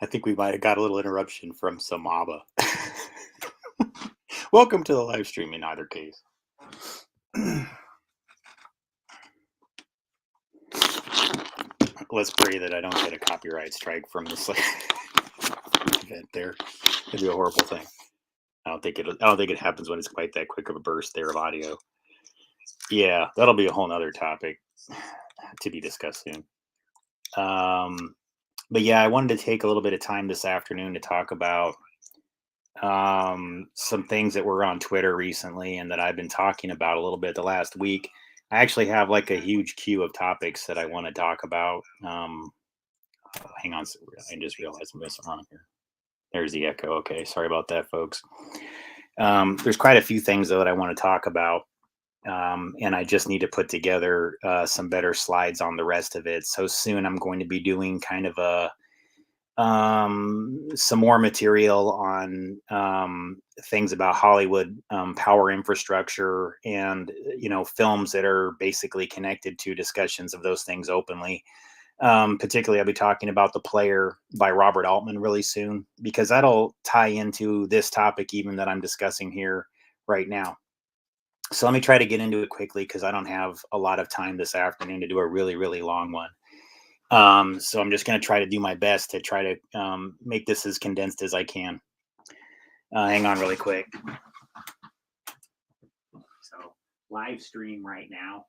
I think we might have got a little interruption from some ABBA. Welcome to the live stream in either case. Let's pray that I don't get a copyright strike from this event there. It'd be a horrible thing. I don't think it happens when it's quite that quick of a burst there of audio. Yeah, that'll be a whole nother topic to be discussed soon. But yeah, I wanted to take a little bit of time this afternoon to talk about some things that were on Twitter recently and that I've been talking about a little bit the last week. I actually have like a huge queue of topics that I want to talk about. Hang on, I just realized I'm messing wrong here. There's the echo. Okay, sorry about that, folks. There's quite a few things though that I want to talk about, and I just need to put together some better slides on the rest of it. So soon I'm going to be doing kind of some more material on things about Hollywood power infrastructure and films that are basically connected to discussions of those things openly. Particularly, I'll be talking about The Player by Robert Altman really soon, because that'll tie into this topic even that I'm discussing here right now. So let me try to get into it quickly because I don't have a lot of time this afternoon to do a really, really long one. So I'm just going to try to do my best to try to make this as condensed as I can. Hang on really quick. So live stream right now.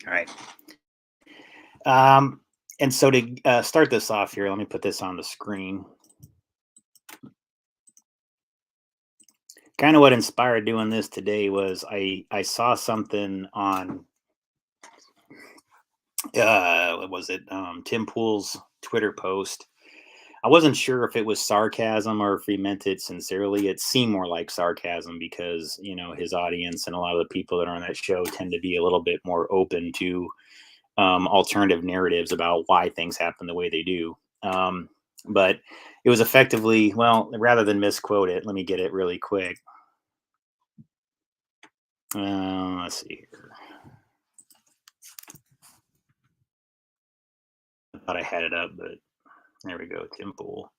All right. And so to start this off here, let me put this on the screen. Kind of what inspired doing this today was I saw something on what was it, Tim Pool's Twitter post. I wasn't sure if it was sarcasm or if he meant it sincerely. It seemed more like sarcasm because his audience and a lot of the people that are on that show tend to be a little bit more open to alternative narratives about why things happen the way they do. But it was effectively, well, rather than misquote it, let me get it really quick. Let's see here. I thought I had it up, but there we go, Tim Pool.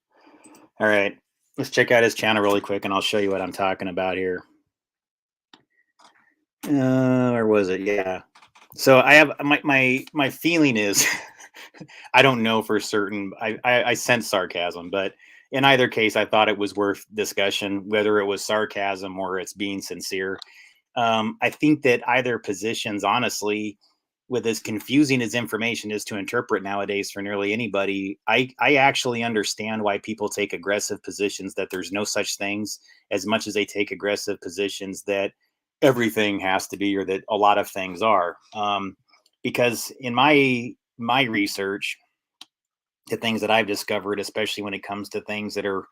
All right, let's check out his channel really quick, and I'll show you what I'm talking about here. Where was it? Yeah. So I have my feeling is, I don't know for certain. I sense sarcasm, but in either case, I thought it was worth discussion, whether it was sarcasm or it's being sincere. I think that either positions, honestly, with as confusing as information is to interpret nowadays for nearly anybody, I actually understand why people take aggressive positions that there's no such things, as much as they take aggressive positions that everything has to be or that a lot of things are. Because in my research, the things that I've discovered, especially when it comes to things that are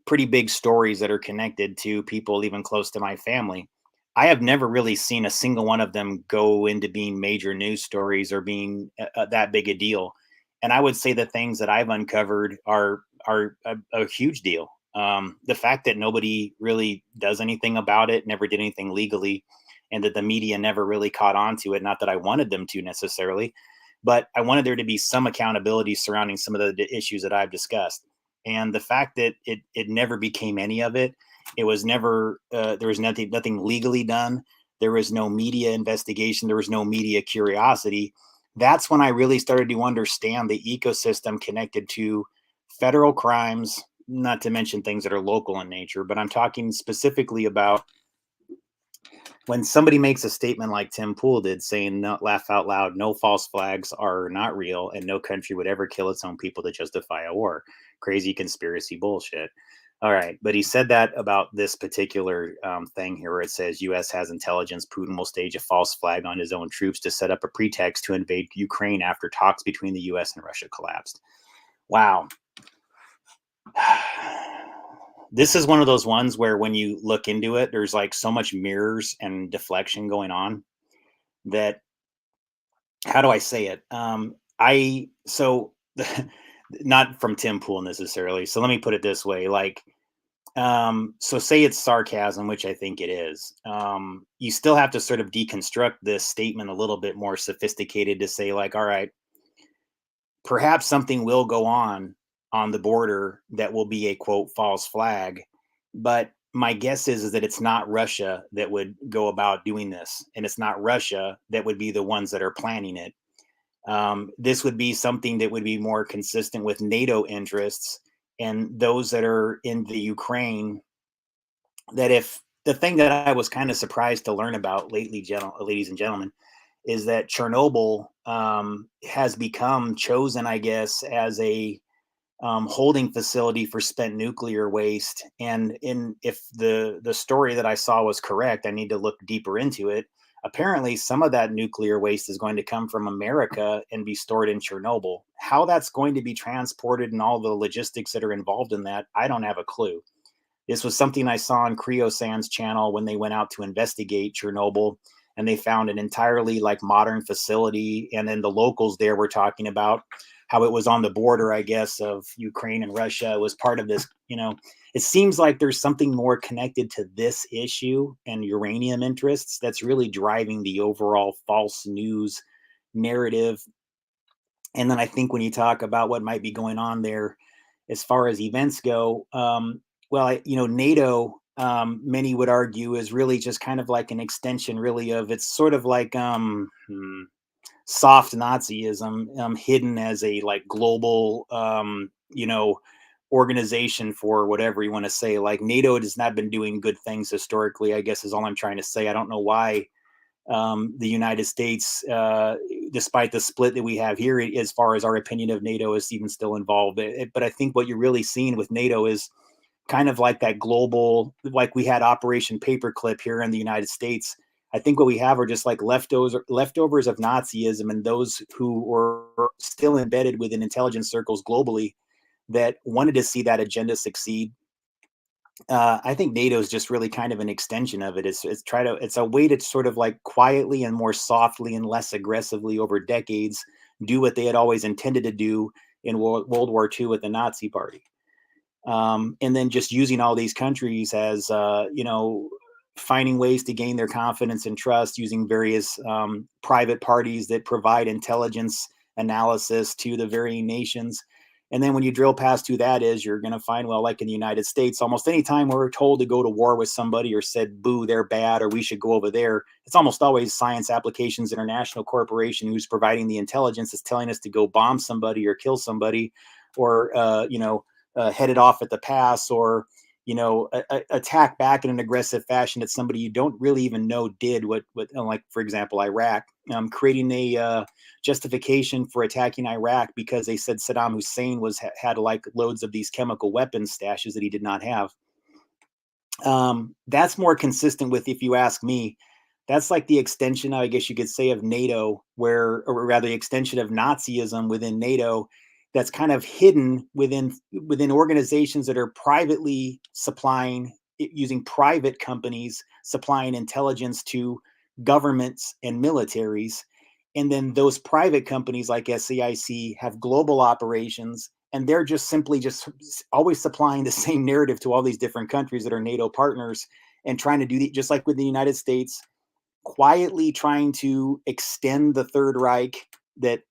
pretty big stories that are connected to people even close to my family, I have never really seen a single one of them go into being major news stories or being that big a deal. And I would say the things that I've uncovered are a huge deal. The fact that nobody really does anything about it, never did anything legally, and that the media never really caught on to it. Not that I wanted them to necessarily, but I wanted there to be some accountability surrounding some of the issues that I've discussed. And the fact that it never became any of it, it was never there was nothing legally done. There was no media investigation. There was no media curiosity. That's when I really started to understand the ecosystem connected to federal crimes, not to mention things that are local in nature. But I'm talking specifically about when somebody makes a statement like Tim Pool did, saying, no, laugh out loud, no false flags are not real, and no country would ever kill its own people to justify a war. Crazy conspiracy bullshit. All right. But he said that about this particular thing here, where it says U.S. has intelligence. Putin will stage a false flag on his own troops to set up a pretext to invade Ukraine after talks between the U.S. and Russia collapsed. Wow. This is one of those ones where when you look into it, there's like so much mirrors and deflection going on that, how do I say it? Not from Tim Pool necessarily. So let me put it this way. Like, So say it's sarcasm, which I think it is. You still have to sort of deconstruct this statement a little bit more sophisticated to say, like, all right, perhaps something will go on the border that will be a quote false flag, but my guess is that it's not Russia that would go about doing this, and it's not Russia that would be the ones that are planning it. This would be something that would be more consistent with NATO interests and those that are in the Ukraine. That if the thing that I was kind of surprised to learn about lately, ladies and gentlemen, is that Chernobyl has become chosen, I guess, as a holding facility for spent nuclear waste. And in if the story that I saw was correct, I need to look deeper into it. Apparently, some of that nuclear waste is going to come from America and be stored in Chernobyl. How that's going to be transported and all the logistics that are involved in that, I don't have a clue. This was something I saw on Cryosan's channel when they went out to investigate Chernobyl, and they found an entirely like modern facility. And then the locals there were talking about how it was on the border, I guess, of Ukraine and Russia. It was part of this. It seems like there's something more connected to this issue and uranium interests that's really driving the overall false news narrative. And then I think when you talk about what might be going on there as far as events go, NATO, many would argue, is really just kind of like an extension, really, of it's sort of like soft Nazism, hidden as a like global, organization for whatever you want to say. Like NATO has not been doing good things historically, I guess is all I'm trying to say. I don't know why the United States, despite the split that we have here, as far as our opinion of NATO is even still involved. But I think what you're really seeing with NATO is kind of like that global, like we had Operation Paperclip here in the United States. I think what we have are just like leftovers of Nazism, and those who were still embedded within intelligence circles globally that wanted to see that agenda succeed. I think NATO is just really kind of an extension of it. It's a way to sort of like quietly and more softly and less aggressively over decades do what they had always intended to do in World War II with the Nazi Party. And then just using all these countries as finding ways to gain their confidence and trust using various private parties that provide intelligence analysis to the varying nations. And then when you drill past who that is, you're going to find, well, like in the United States, almost any time we're told to go to war with somebody or said, boo, they're bad, or we should go over there, it's almost always Science Applications International Corporation who's providing the intelligence that's telling us to go bomb somebody or kill somebody or, headed off at the pass or, attack back in an aggressive fashion at somebody you don't really even know did what like, for example, Iraq, creating a justification for attacking Iraq because they said Saddam Hussein had like loads of these chemical weapons stashes that he did not have. That's more consistent with, if you ask me, that's like the extension, I guess you could say, of NATO, or rather the extension of Nazism within NATO that's kind of hidden within organizations that are privately supplying, using private companies supplying intelligence to governments and militaries. And then those private companies like SAIC have global operations, and they're just simply just always supplying the same narrative to all these different countries that are NATO partners and trying to do just like with the United States, quietly trying to extend the Third Reich that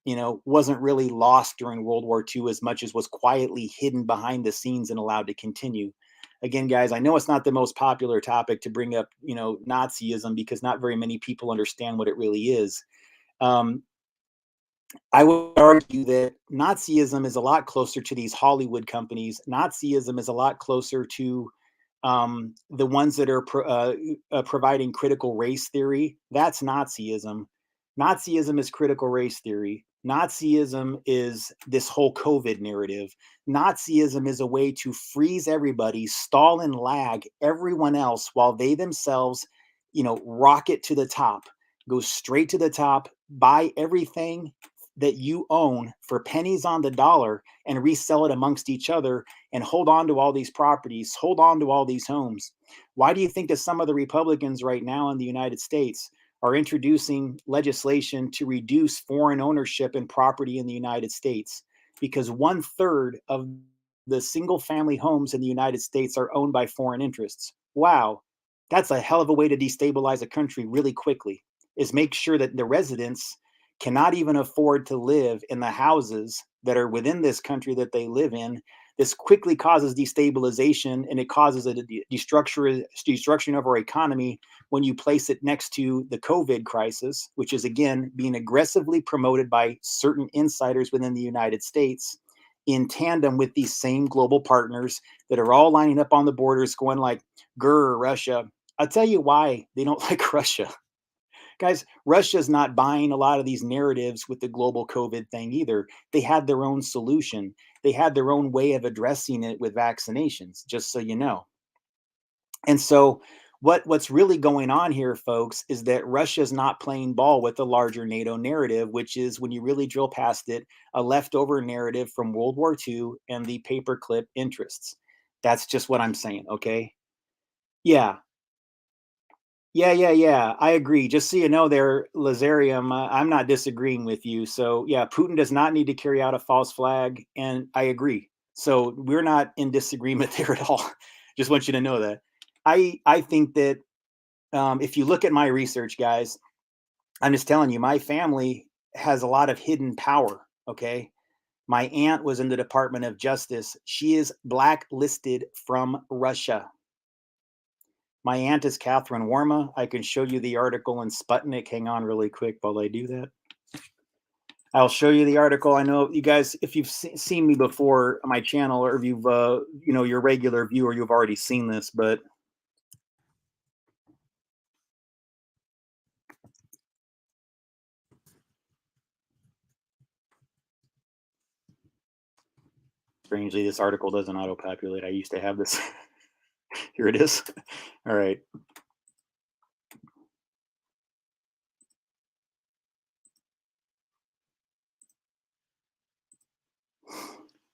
wasn't really lost during World War II as much as was quietly hidden behind the scenes and allowed to continue. Again, guys, I know it's not the most popular topic to bring up, Nazism, because not very many people understand what it really is. I would argue that Nazism is a lot closer to these Hollywood companies. Nazism is a lot closer to the ones that are providing critical race theory. That's Nazism. Nazism is critical race theory. Nazism is this whole COVID narrative. Nazism is a way to freeze everybody, stall and lag everyone else while they themselves, rocket to the top, go straight to the top, buy everything that you own for pennies on the dollar and resell it amongst each other and hold on to all these properties, hold on to all these homes. Why do you think that some of the Republicans right now in the United States are introducing legislation to reduce foreign ownership and property in the United States? Because 1/3 of the single family homes in the United States are owned by foreign interests. Wow, that's a hell of a way to destabilize a country really quickly, is make sure that the residents cannot even afford to live in the houses that are within this country that they live in. This quickly causes destabilization, and it causes a destruction of our economy when you place it next to the COVID crisis, which is again being aggressively promoted by certain insiders within the United States in tandem with these same global partners that are all lining up on the borders going like, grr, Russia. I'll tell you why they don't like Russia. Guys, Russia's not buying a lot of these narratives with the global COVID thing either. They had their own solution. They had their own way of addressing it with vaccinations, just so you know. And so what's really going on here, folks, is that Russia's not playing ball with the larger NATO narrative, which is, when you really drill past it, a leftover narrative from World War II and the paperclip interests. That's just what I'm saying, okay? Yeah. Yeah. I agree. Just so you know there, Lazarium, I'm not disagreeing with you. So yeah, Putin does not need to carry out a false flag, and I agree. So we're not in disagreement there at all. Just want you to know that. I think that if you look at my research, guys, I'm just telling you, my family has a lot of hidden power. Okay. My aunt was in the Department of Justice. She is blacklisted from Russia. My aunt is Catherine Warma. I can show you the article in Sputnik. Hang on really quick while I do that. I'll show you the article. I know you guys, if you've seen me before on my channel, or if you've, your regular viewer, you've already seen this, but strangely, this article doesn't auto-populate. I used to have this. Here it is. All right.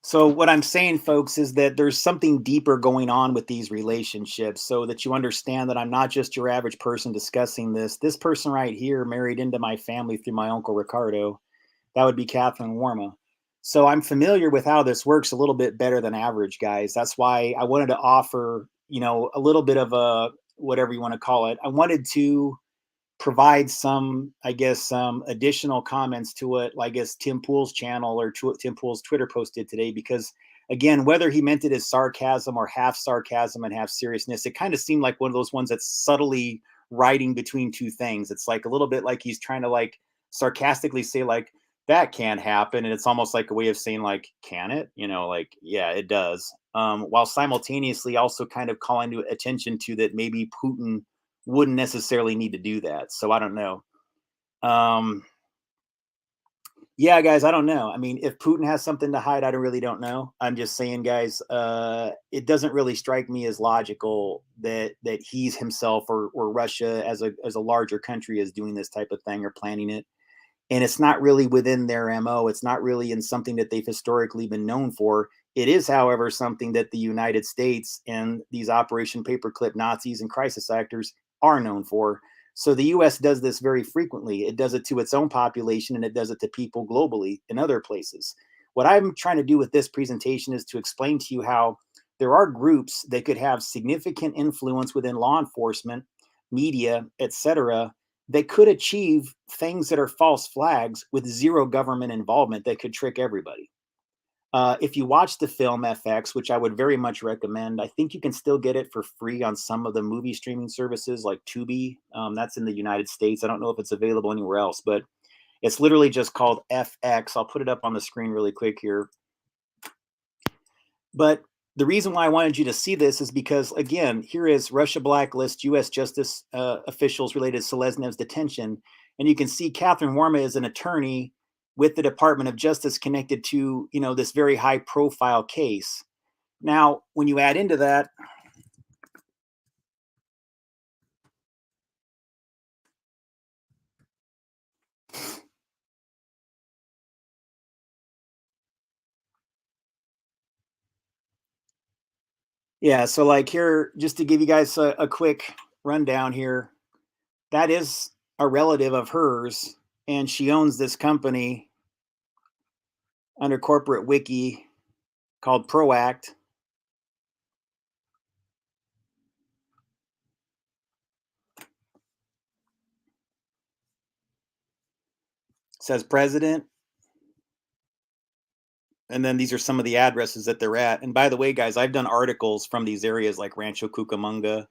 So what I'm saying, folks, is that there's something deeper going on with these relationships, so that you understand that I'm not just your average person discussing this. This person right here married into my family through my uncle Ricardo. That would be Catherine Warma. So I'm familiar with how this works a little bit better than average, guys. That's why I wanted to offer, a little bit of a, whatever you want to call it. I wanted to provide some, I guess, some additional comments to what, I guess, Tim Pool's channel or Tim Pool's Twitter posted today, because again, whether he meant it as sarcasm or half sarcasm and half seriousness, it kind of seemed like one of those ones that's subtly writing between two things. It's like a little bit like he's trying to like sarcastically say like, that can't happen. And it's almost like a way of saying like, can it? Like, yeah, it does. While simultaneously also kind of calling to attention to that maybe Putin wouldn't necessarily need to do that. So I don't know. Yeah, guys, I don't know. I mean, if Putin has something to hide, I really don't know. I'm just saying, guys, it doesn't really strike me as logical that he's himself or Russia as a larger country is doing this type of thing or planning it. And it's not really within their MO. It's not really in something that they've historically been known for. It is, however, something that the United States and these Operation Paperclip Nazis and crisis actors are known for. So the US does this very frequently. It does it to its own population, and it does it to people globally in other places. What I'm trying to do with this presentation is to explain to you how there are groups that could have significant influence within law enforcement, media, etc., that could achieve things that are false flags with zero government involvement that could trick everybody. If you watch the film FX, which I would very much recommend, I think you can still get it for free on some of the movie streaming services like Tubi. That's in the United States. I don't know if it's available anywhere else, but it's literally just called FX. I'll put it up on the screen really quick here. But the reason why I wanted you to see this is because, again, here is Russia blacklist U.S. justice officials related to Seleznev's detention. And you can see Catherine Warma is an attorney with the Department of Justice connected to, this very high profile case. Now, when you add into that, yeah, so like here, just to give you guys a quick rundown here, that is a relative of hers, and she owns this company under corporate wiki. called ProAct. It says president, and then these are some of the addresses that they're at. And by the way, guys, I've done articles from these areas like Rancho Cucamonga.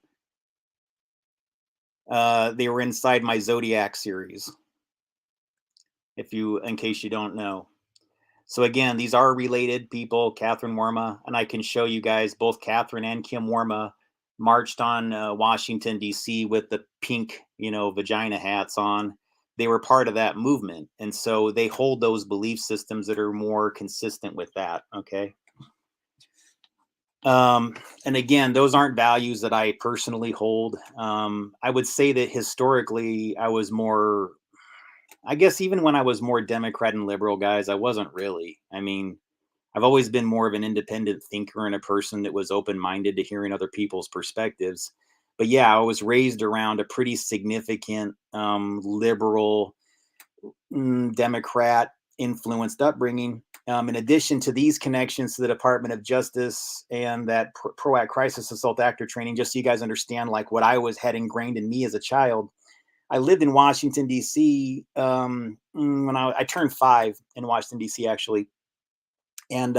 They were inside my Zodiac series, in case you don't know. So again, these are related people, Catherine Warma, and I can show you guys both Catherine and Kim Warma marched on Washington, D.C. with the pink, vagina hats on. They were part of that movement. And so they hold those belief systems that are more consistent with that. Okay. And again, those aren't values that I personally hold. I would say that historically, I guess even when I was more Democrat and liberal, guys, I wasn't really. I mean, I've always been more of an independent thinker and a person that was open-minded to hearing other people's perspectives. But yeah, I was raised around a pretty significant liberal, Democrat influenced upbringing. In addition to these connections to the Department of Justice and that PROACT crisis assault actor training, just so you guys understand, like what I had ingrained in me as a child. I lived in Washington, D.C. When I turned 5 in Washington, D.C. actually. And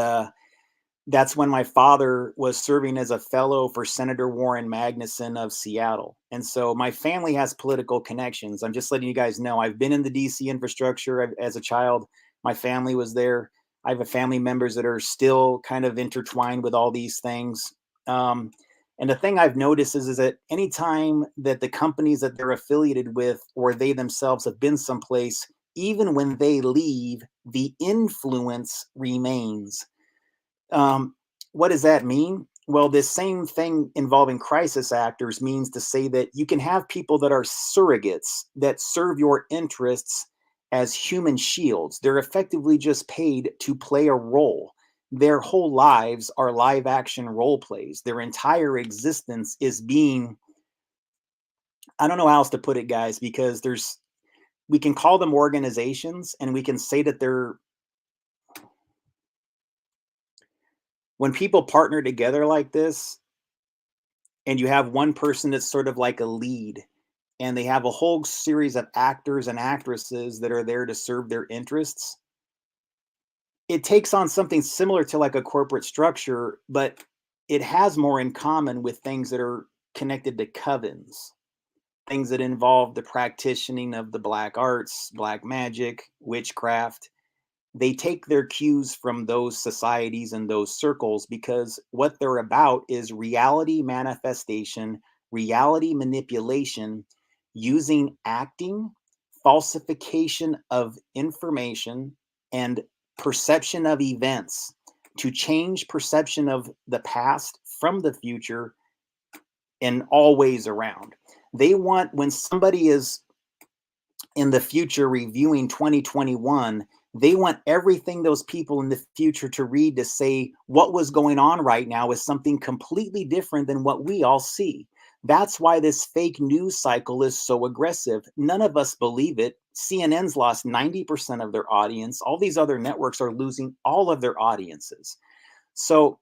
that's when my father was serving as a fellow for Senator Warren Magnuson of Seattle. And so my family has political connections. I'm just letting you guys know I've been in the DC infrastructure as a child. My family was there. I have family members that are still kind of intertwined with all these things. And the thing I've noticed is that anytime that the companies that they're affiliated with or they themselves have been someplace, even when they leave, the influence remains. What does that mean? Well, this same thing involving crisis actors means to say that you can have people that are surrogates that serve your interests as human shields. They're effectively just paid to play a role. Their whole lives are live action role plays. Their entire existence is being, I don't know how else to put it, guys, because we can call them organizations and we can say that when people partner together like this, and you have one person that's sort of like a lead, and they have a whole series of actors and actresses that are there to serve their interests, it takes on something similar to like a corporate structure, but it has more in common with things that are connected to covens, things that involve the practicing of the black arts, black magic, witchcraft. They take their cues from those societies and those circles because what they're about is reality manifestation, reality manipulation, using acting, falsification of information, and perception of events to change perception of the past from the future and all ways around. They want, when somebody is in the future reviewing 2021, they want everything those people in the future to read to say what was going on right now is something completely different than what we all see. That's why this fake news cycle is so aggressive. None of us believe it. CNN's lost 90% of their audience. All these other networks are losing all of their audiences. So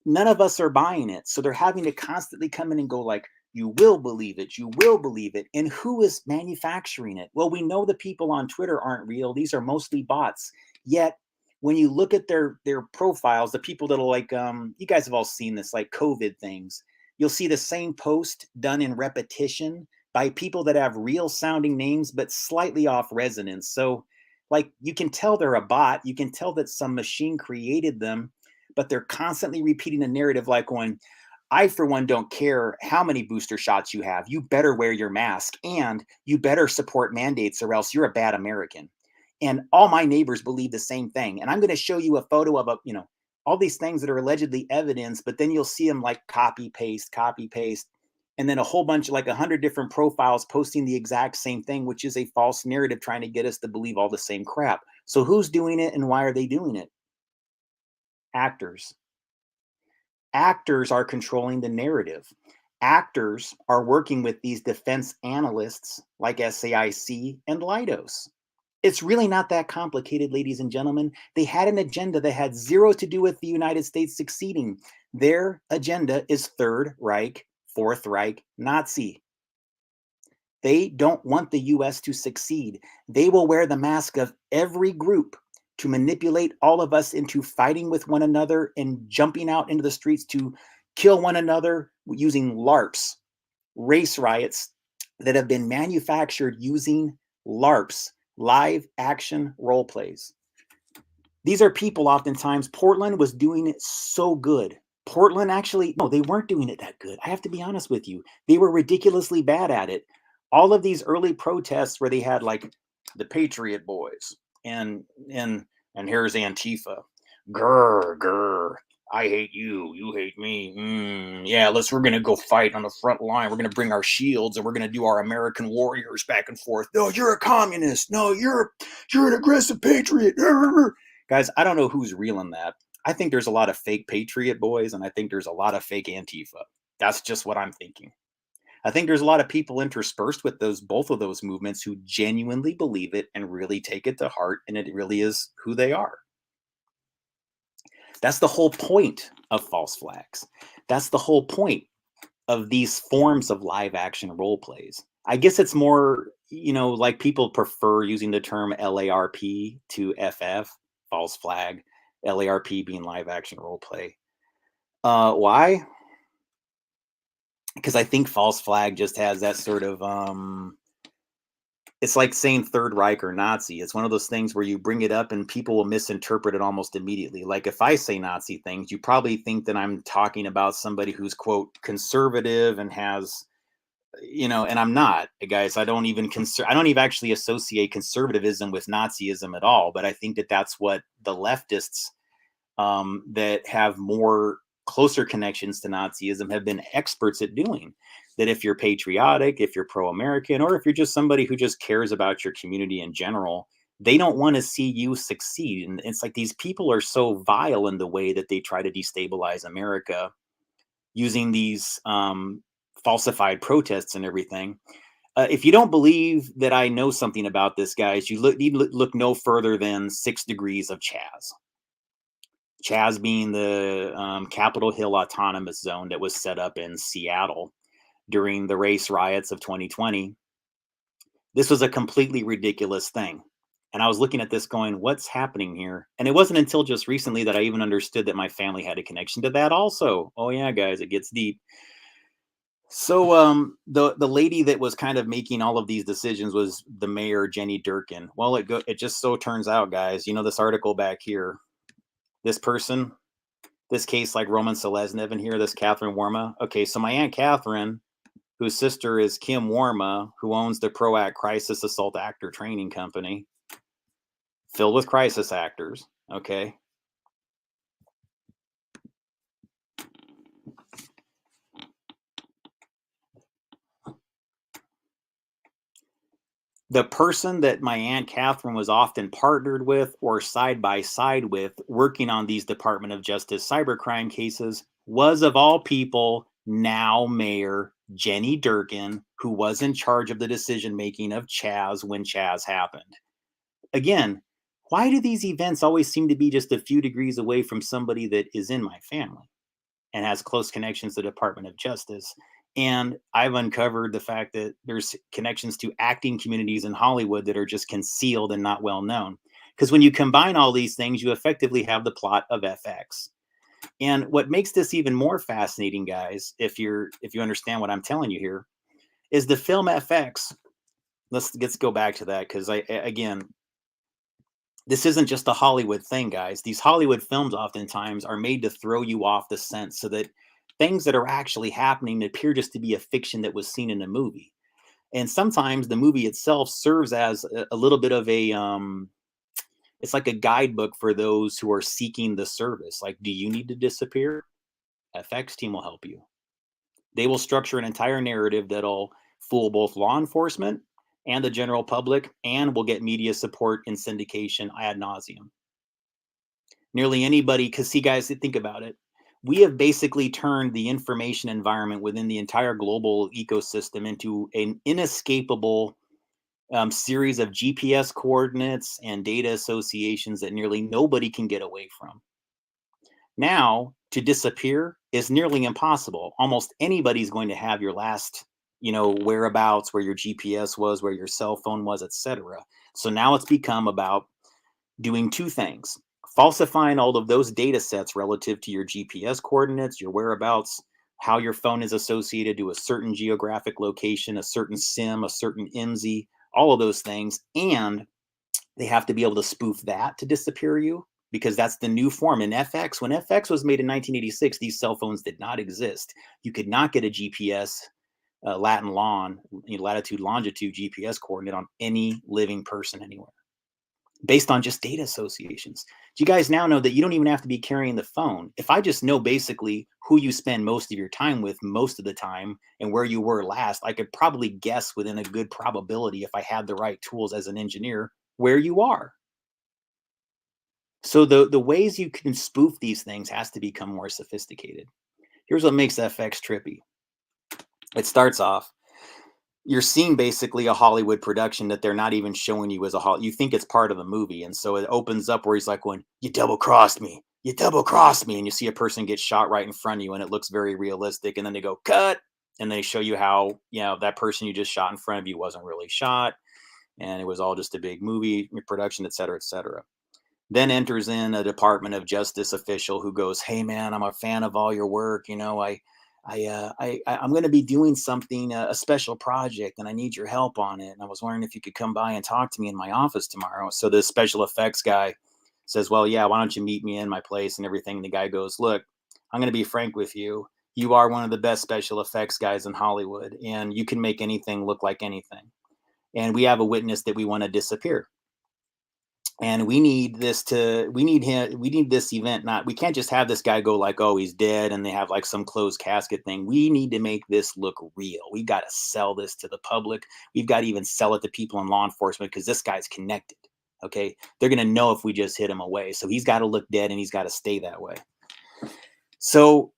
none of us are buying it. So they're having to constantly come in and go like, you will believe it. You will believe it. And who is manufacturing it? Well, we know the people on Twitter aren't real. These are mostly bots. Yet, when you look at their profiles, the people that'll like, you guys have all seen this, like COVID things. You'll see the same post done in repetition by people that have real sounding names, but slightly off resonance. So, like, you can tell they're a bot. You can tell that some machine created them, but they're constantly repeating a narrative like going, I, for one, don't care how many booster shots you have. You better wear your mask and you better support mandates or else you're a bad American. And all my neighbors believe the same thing. And I'm going to show you a photo of all these things that are allegedly evidence, but then you'll see them like copy, paste, and then a whole bunch of like 100 different profiles posting the exact same thing, which is a false narrative trying to get us to believe all the same crap. So who's doing it and why are they doing it? Actors. Actors are controlling the narrative. Actors are working with these defense analysts like SAIC and Leidos. It's really not that complicated, ladies and gentlemen. They had an agenda that had zero to do with the United States succeeding. Their agenda is Third Reich, Fourth Reich, Nazi. They don't want the US to succeed. They will wear the mask of every group to manipulate all of us into fighting with one another and jumping out into the streets to kill one another using LARPs, race riots that have been manufactured using LARPs, live action role plays. These are people oftentimes, Portland was doing it so good. Portland actually, no, they weren't doing it that good. I have to be honest with you. They were ridiculously bad at it. All of these early protests where they had like the Patriot Boys and here's Antifa. Grr, grr. I hate you. You hate me. Yeah, we're going to go fight on the front line. We're going to bring our shields and we're going to do our American warriors back and forth. No, you're a communist. No, you're an aggressive patriot. Guys, I don't know who's real in that. I think there's a lot of fake Patriot Boys and I think there's a lot of fake Antifa. That's just what I'm thinking. I think there's a lot of people interspersed with both of those movements who genuinely believe it and really take it to heart, and it really is who they are. That's the whole point of false flags. That's the whole point of these forms of live action role plays. I guess it's more, like people prefer using the term LARP to FF, false flag, LARP being live action role play. Why? Because I think false flag just has that sort of it's like saying Third Reich or Nazi. It's one of those things where you bring it up and people will misinterpret it almost immediately. Like if I say Nazi things, you probably think that I'm talking about somebody who's, quote, conservative and has, and I'm not, guys. I don't even actually associate conservatism with Nazism at all. But I think that that's what the leftists that have more closer connections to Nazism have been experts at doing. That if you're patriotic, if you're pro-American, or if you're just somebody who just cares about your community in general, they don't want to see you succeed. And it's like these people are so vile in the way that they try to destabilize America using these falsified protests and everything. If you don't believe that I know something about this, guys, you need to look no further than 6 Degrees of Chaz. Chaz being the Capitol Hill Autonomous Zone that was set up in Seattle during the race riots of 2020. This was a completely ridiculous thing. And I was looking at this going, what's happening here? And it wasn't until just recently that I even understood that my family had a connection to that also. Oh yeah, guys, it gets deep. So the lady that was kind of making all of these decisions was the mayor, Jenny Durkin. Well, it just so turns out, guys, this article back here, this person, this case like Roman Seleznev in here, this Catherine Warma. Okay, so my Aunt Catherine, whose sister is Kim Warma, who owns the PROACT Crisis Assault Actor Training Company, filled with crisis actors, okay? The person that my Aunt Catherine was often partnered with or side by side with working on these Department of Justice cybercrime cases was, of all people, now Mayor Jenny Durkin, who was in charge of the decision-making of Chaz when Chaz happened. Again, why do these events always seem to be just a few degrees away from somebody that is in my family and has close connections to the Department of Justice? And I've uncovered the fact that there's connections to acting communities in Hollywood that are just concealed and not well known. Because when you combine all these things, you effectively have the plot of FX. And what makes this even more fascinating, guys, if you understand what I'm telling you here, is the film FX. Let's go back to that, because again, this isn't just a Hollywood thing, guys. These Hollywood films oftentimes are made to throw you off the scent so that things that are actually happening appear just to be a fiction that was seen in a movie. And sometimes the movie itself serves as a little bit of a, it's like a guidebook for those who are seeking the service. Like, do you need to disappear? FX team will help you. They will structure an entire narrative that'll fool both law enforcement and the general public, and will get media support and syndication ad nauseum. Nearly anybody, because see, guys, think about it. We have basically turned the information environment within the entire global ecosystem into an inescapable series of GPS coordinates and data associations that nearly nobody can get away from. Now, to disappear is nearly impossible. Almost anybody's going to have your last, whereabouts, where your GPS was, where your cell phone was, etc. So now it's become about doing two things: falsifying all of those data sets relative to your GPS coordinates, your whereabouts, how your phone is associated to a certain geographic location, a certain SIM, a certain IMSI, all of those things. And they have to be able to spoof that to disappear you, because that's the new form in FX. When FX was made in 1986, these cell phones did not exist. You could not get a GPS, latitude, longitude GPS coordinate on any living person anywhere, based on just data associations. Do you guys now know that you don't even have to be carrying the phone? If I just know basically who you spend most of your time with most of the time and where you were last, I could probably guess within a good probability, if I had the right tools as an engineer, where you are. So the ways you can spoof these things has to become more sophisticated. Here's what makes FX trippy. It starts off, you're seeing basically a Hollywood production that they're not even showing you as you think it's part of the movie. And so it opens up where he's like, going, "You double crossed me. You double crossed me." And you see a person get shot right in front of you and it looks very realistic. And then they go, "Cut." And they show you how, that person you just shot in front of you wasn't really shot. And it was all just a big movie production, et cetera, et cetera. Then enters in a Department of Justice official who goes, "Hey man, I'm a fan of all your work. I'm going to be doing something, a special project, and I need your help on it. And I was wondering if you could come by and talk to me in my office tomorrow." So the special effects guy says, "Well, yeah, why don't you meet me in my place and everything?" And the guy goes, "Look, I'm going to be frank with you. You are one of the best special effects guys in Hollywood, and you can make anything look like anything. And we have a witness that we want to disappear. And we need this event. Not, we can't just have this guy go like, oh, he's dead, and they have like some closed casket thing. We need to make this look real. We got to sell this to the public. We've got to even sell it to people in law enforcement, because this guy's connected. Okay. They're going to know if we just hit him away. So he's got to look dead and he's got to stay that way." So,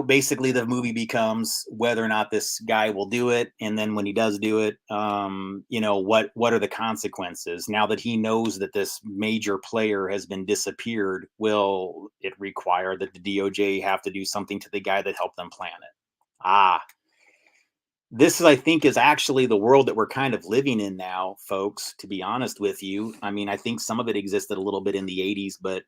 basically the movie becomes whether or not this guy will do it. And then when he does do it, what are the consequences? Now that he knows that this major player has been disappeared, will it require that the DOJ have to do something to the guy that helped them plan it? This is, I think, is actually the world that we're kind of living in now, folks, to be honest with you. I mean, I think some of it existed a little bit in the 80s, but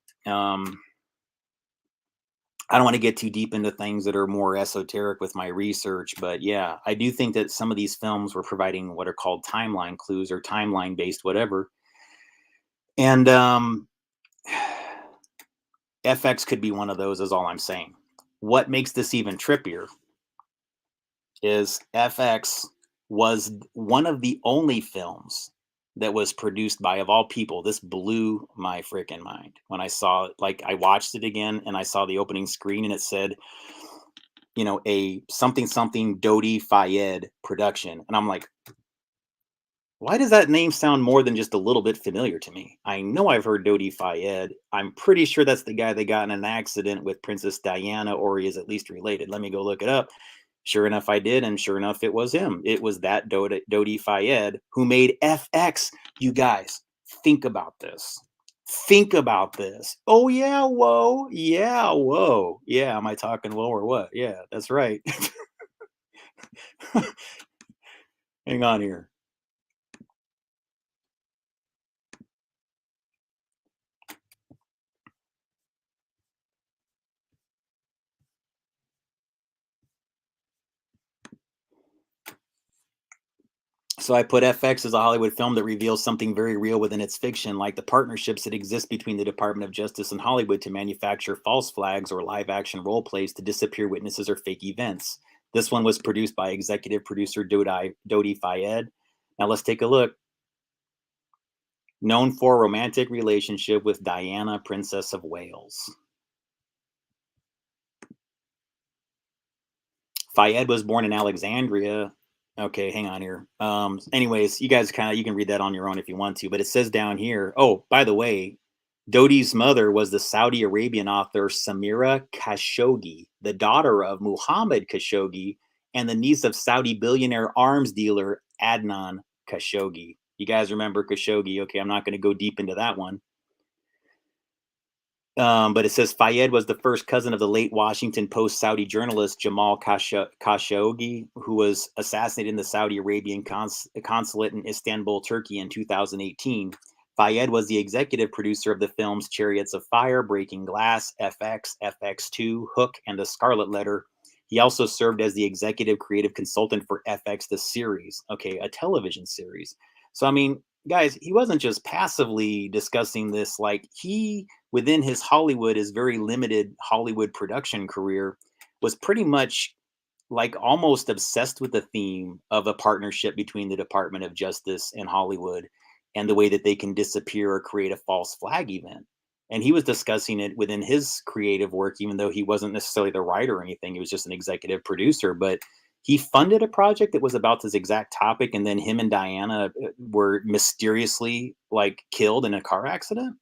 I don't want to get too deep into things that are more esoteric with my research, but yeah, I do think that some of these films were providing what are called timeline clues, or timeline based whatever. And FX could be one of those, is all I'm saying. What makes this even trippier is FX was one of the only films that was produced by, of all people, this blew my freaking mind when I saw it. Like, I watched it again and I saw the opening screen and it said, a something Dodi Fayed production. And I'm like, why does that name sound more than just a little bit familiar to me? I know I've heard Dodi Fayed. I'm pretty sure that's the guy that got in an accident with Princess Diana, or he is at least related. Let me go look it up. Sure enough, I did, and sure enough, it was him. It was that Dodi Fayed who made FX. You guys, think about this. Think about this. Oh, yeah, whoa. Yeah, whoa. Yeah, am I talking whoa or what? Yeah, that's right. Hang on here. So I put FX as a Hollywood film that reveals something very real within its fiction, like the partnerships that exist between the Department of Justice and Hollywood to manufacture false flags or live action role plays to disappear witnesses or fake events. This one was produced by executive producer Dodi Fayed. Now let's take a look. Known for a romantic relationship with Diana, Princess of Wales. Fayed was born in Alexandria. Okay, hang on here. Anyways, you guys you can read that on your own if you want to, but it says down here, oh, by the way, Dodi's mother was the Saudi Arabian author Samira Khashoggi, the daughter of Muhammad Khashoggi, and the niece of Saudi billionaire arms dealer Adnan Khashoggi. You guys remember Khashoggi? Okay, I'm not going to go deep into that one. But it says Fayed was the first cousin of the late Washington Post Saudi journalist Jamal Khashoggi, who was assassinated in the Saudi Arabian consulate in Istanbul, Turkey in 2018. Fayed was the executive producer of the films Chariots of Fire, Breaking Glass, FX, FX2, Hook, and The Scarlet Letter. He also served as the executive creative consultant for FX, the series, okay, a television series. So, I mean, guys, he wasn't just passively discussing this, like he, within his Hollywood, his very limited Hollywood production career, was pretty much like almost obsessed with the theme of a partnership between the Department of Justice and Hollywood and the way that they can disappear or create a false flag event. And he was discussing it within his creative work, even though he wasn't necessarily the writer or anything. He was just an executive producer. But he funded a project that was about this exact topic. And then him and Diana were mysteriously like killed in a car accident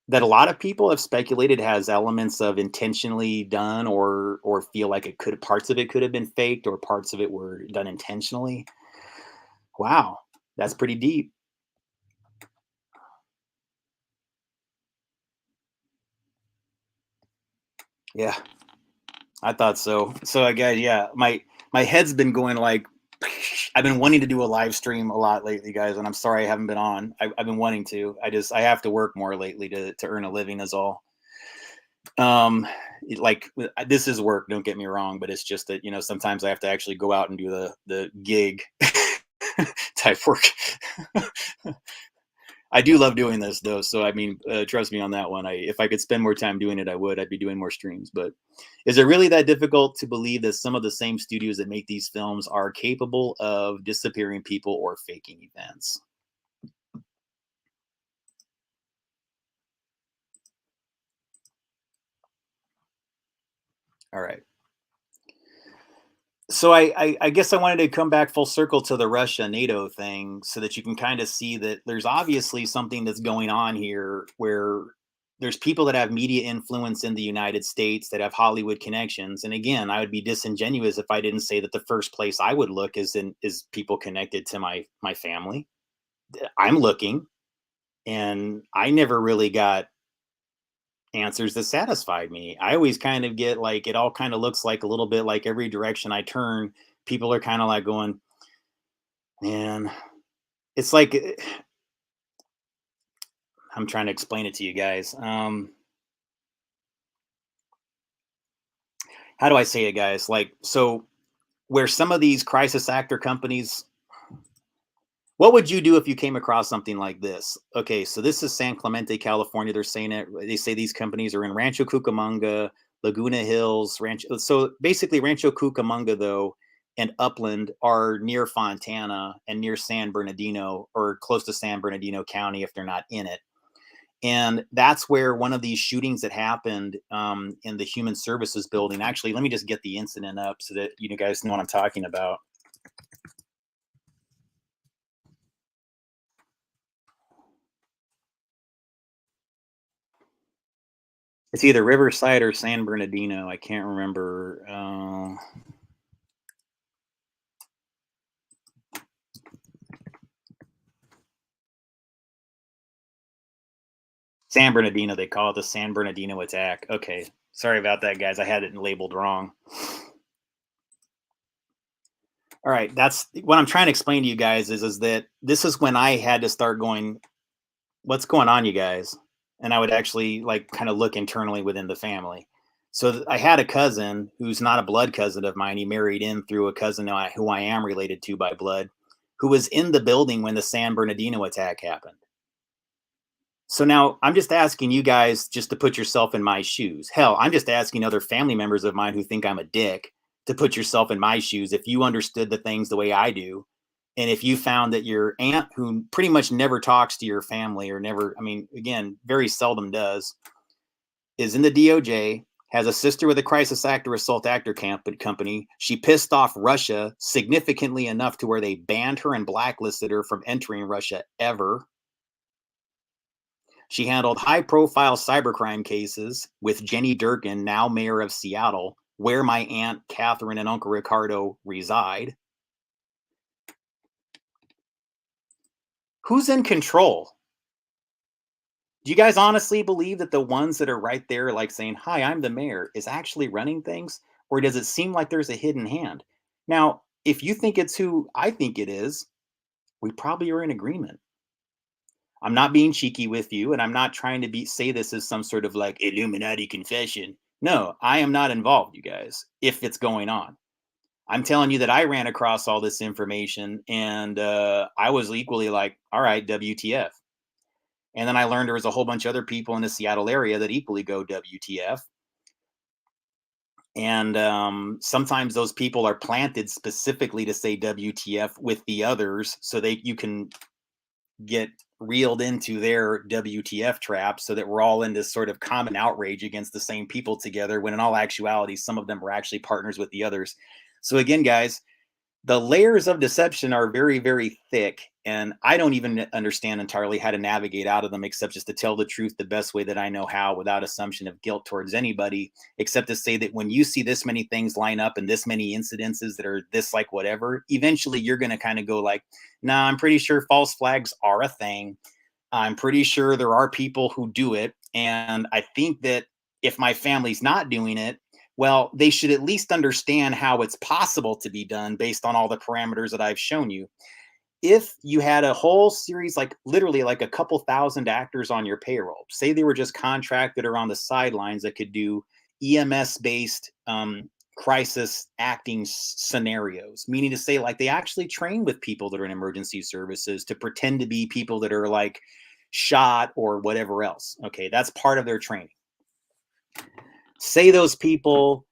that a lot of people have speculated has elements of intentionally done or feel like it could parts of it could have been faked or parts of it were done intentionally. Wow, that's pretty deep. Yeah, I thought so. So I guess yeah, my head's been going like I've been wanting to do a live stream a lot lately, guys, and I'm sorry I haven't been on. I've been wanting to. I have to work more lately to earn a living is all. Like this is work, don't get me wrong, but it's just that sometimes I have to actually go out and do the gig type work. I do love doing this though, so I mean, trust me on that one. If I could spend more time doing it, I would. I'd be doing more streams. But is it really that difficult to believe that some of the same studios that make these films are capable of disappearing people or faking events? All right. So I guess I wanted to come back full circle to the Russia NATO thing so that you can kind of see that there's obviously something that's going on here where there's people that have media influence in the United States that have Hollywood connections. And again, I would be disingenuous if I didn't say that the first place I would look is people connected to my family. I'm looking, and I never really got answers that satisfied me. I always kind of get like it all kind of looks like a little bit like every direction I turn, people are kind of like going, man, it's like I'm trying to explain it to you guys. How do I say it, guys? Like, so where some of these crisis actor companies, what would you do if you came across something like this? Okay, so this is San Clemente, California. They're saying it. They say these companies are in Rancho Cucamonga, Laguna Hills, Rancho. So basically, Rancho Cucamonga, though, and Upland are near Fontana and near San Bernardino or close to San Bernardino County if they're not in it. And that's where one of these shootings that happened in the Human Services building. Actually, let me just get the incident up so that you guys know what I'm talking about. It's either Riverside or San Bernardino. I can't remember. San Bernardino, they call it the San Bernardino attack. Okay. Sorry about that, guys. I had it labeled wrong. All right. That's what I'm trying to explain to you guys is that this is when I had to start going, what's going on, you guys? And I would actually like kind of look internally within the family. So I had a cousin who's not a blood cousin of mine. He married in through a cousin who I am related to by blood, who was in the building when the San Bernardino attack happened. So now I'm just asking you guys just to put yourself in my shoes. Hell, I'm just asking other family members of mine who think I'm a dick to put yourself in my shoes if you understood the things the way I do. And if you found that your aunt, who pretty much never talks to your family or never, I mean, again, very seldom does, is in the DOJ, has a sister with a crisis actor assault actor company. She pissed off Russia significantly enough to where they banned her and blacklisted her from entering Russia ever. She handled high-profile cybercrime cases with Jenny Durkin, now mayor of Seattle, where my aunt Catherine and Uncle Ricardo reside. Who's in control? Do you guys honestly believe that the ones that are right there, like saying, "Hi, I'm the mayor," is actually running things? Or does it seem like there's a hidden hand? Now, if you think it's who I think it is, we probably are in agreement. I'm not being cheeky with you, and I'm not trying to say this as some sort of like Illuminati confession. No, I am not involved, you guys, if it's going on. I'm telling you that I ran across all this information and I was equally like, all right, WTF. And then I learned there was a whole bunch of other people in the Seattle area that equally go WTF. And sometimes those people are planted specifically to say WTF with the others so you can get reeled into their WTF trap so that we're all in this sort of common outrage against the same people together when in all actuality, some of them were actually partners with the others. So again, guys, the layers of deception are very, very thick. And I don't even understand entirely how to navigate out of them, except just to tell the truth the best way that I know how without assumption of guilt towards anybody, except to say that when you see this many things line up and this many incidences that are this like whatever, eventually you're going to kind of go like, nah, I'm pretty sure false flags are a thing. I'm pretty sure there are people who do it. And I think that if my family's not doing it, well, they should at least understand how it's possible to be done based on all the parameters that I've shown you. If you had a whole series, like literally like a couple thousand actors on your payroll, say they were just contracted or on the sidelines that could do EMS based crisis acting scenarios, meaning to say like they actually train with people that are in emergency services to pretend to be people that are like shot or whatever else. Okay, that's part of their training. Say those people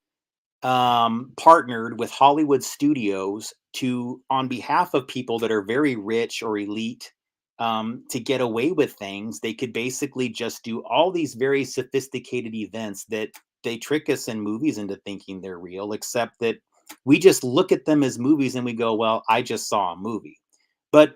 partnered with Hollywood studios to, on behalf of people that are very rich or elite, to get away with things. They could basically just do all these very sophisticated events that they trick us in movies into thinking they're real, except that we just look at them as movies and we go, well, I just saw a movie. But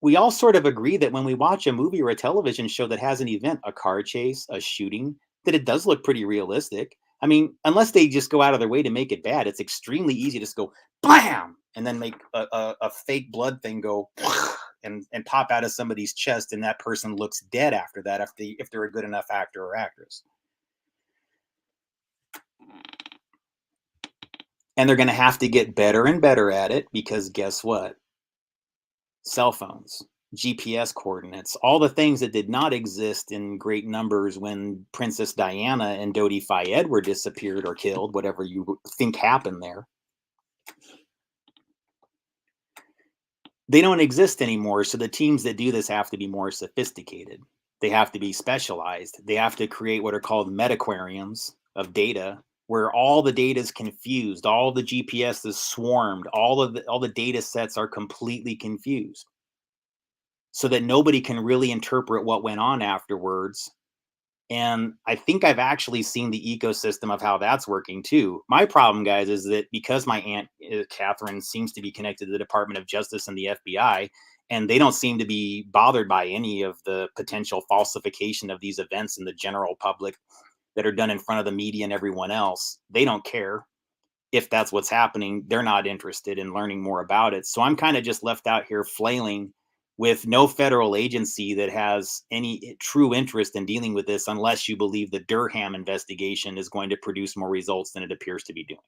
we all sort of agree that when we watch a movie or a television show that has an event, a car chase, a shooting, that it does look pretty realistic. I mean, unless they just go out of their way to make it bad, it's extremely easy to just go blam and then make a fake blood thing go and pop out of somebody's chest, and that person looks dead after that if they're a good enough actor or actress. And they're going to have to get better and better at it because guess what? Cell phones, GPS coordinates, all the things that did not exist in great numbers when Princess Diana and Dodi Fayed were disappeared or killed, whatever you think happened there. They don't exist anymore. So the teams that do this have to be more sophisticated. They have to be specialized. They have to create what are called metaquariums of data where all the data is confused, all the GPS is swarmed, all the data sets are completely confused, so that nobody can really interpret what went on afterwards. And I think I've actually seen the ecosystem of how that's working too. My problem, guys, is that because my aunt Catherine seems to be connected to the Department of Justice and the FBI, and they don't seem to be bothered by any of the potential falsification of these events in the general public that are done in front of the media and everyone else. They don't care if that's what's happening. They're not interested in learning more about it. So I'm kind of just left out here flailing with no federal agency that has any true interest in dealing with this, unless you believe the Durham investigation is going to produce more results than it appears to be doing.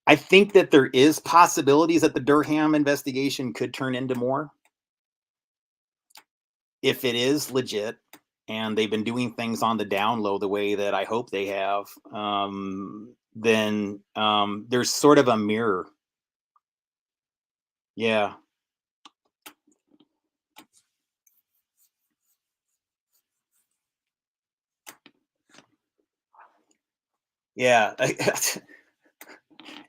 I think that there is possibilities that the Durham investigation could turn into more if it is legit and they've been doing things on the down low the way that I hope they have. Then there's sort of a mirror. Yeah. Yeah.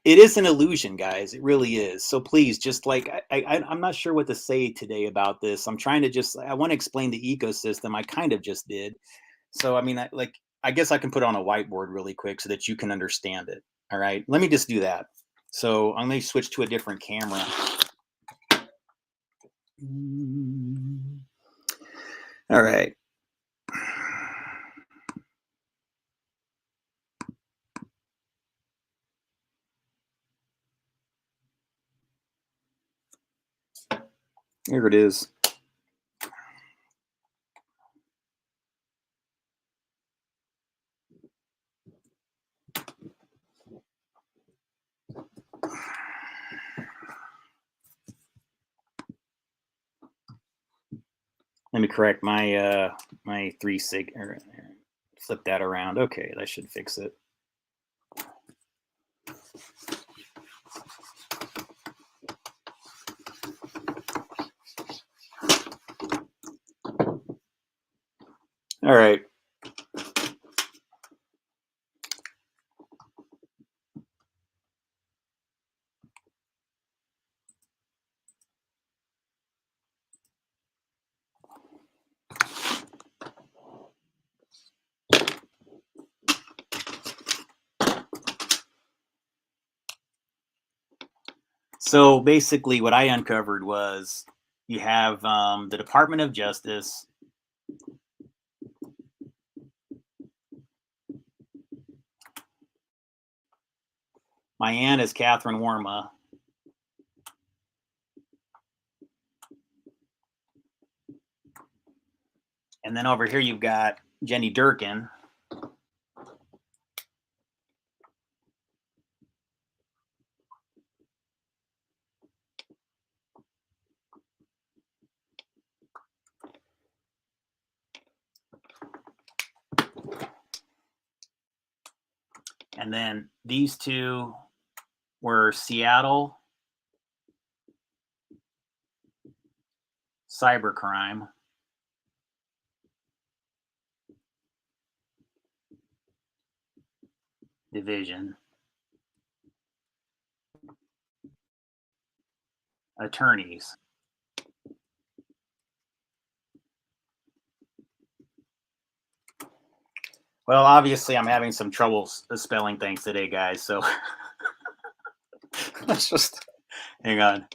It is an illusion, guys. It really is. So please, just like I'm not sure what to say today about this. I'm trying to I want to explain the ecosystem. I kind of just did. So I mean, I guess I can put it on a whiteboard really quick so that you can understand it. All right, let me just do that. So I'm going to switch to a different camera. All right. Here it is. Let me correct my my 3 sig, or flip that around. Okay, that should fix it. All right. So basically, what I uncovered was you have the Department of Justice. My aunt is Catherine Worma. And then over here, you've got Jenny Durkin. And then these two were Seattle Cybercrime Division attorneys. Well, obviously, I'm having some trouble spelling things today, guys. So let's just hang on.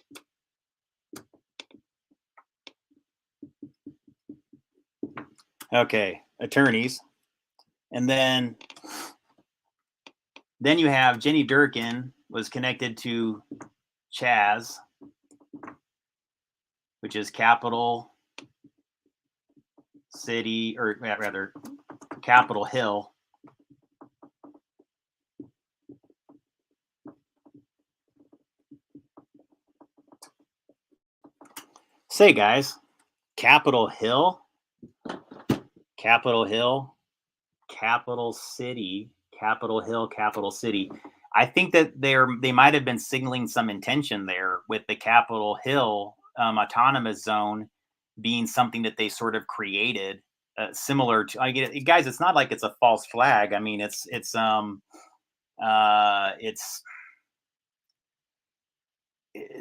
Okay, attorneys. And then you have Jenny Durkin was connected to Chaz, which is Capital City, or rather Capitol Hill. Say, guys, Capitol Hill, Capitol Hill, Capital City, Capitol Hill, Capital City. I think that they might have been signaling some intention there with the Capitol Hill autonomous zone being something that they sort of created, similar to. I get it, guys. It's not like it's a false flag. I mean, it's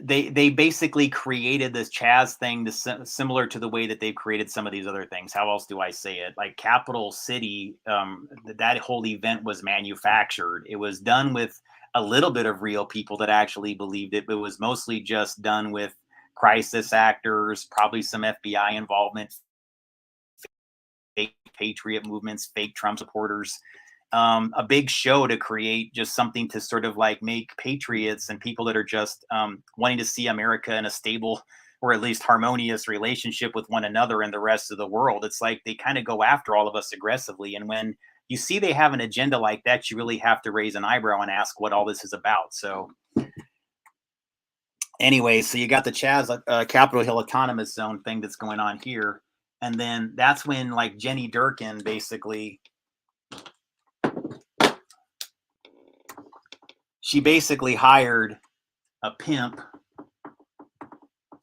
they basically created this Chaz thing, similar to the way that they've created some of these other things. How else do I say it? Like Capital City, that whole event was manufactured. It was done with a little bit of real people that actually believed it, but it was mostly just done with crisis actors, probably some FBI involvement, fake patriot movements, fake Trump supporters. A big show to create just something to sort of like make patriots and people that are just wanting to see America in a stable or at least harmonious relationship with one another and the rest of the world. It's like they kind of go after all of us aggressively. And when you see they have an agenda like that, you really have to raise an eyebrow and ask what all this is about. So anyway, so you got the Chaz Capitol Hill Autonomous Zone thing that's going on here. And then that's when like Jenny Durkin basically hired a pimp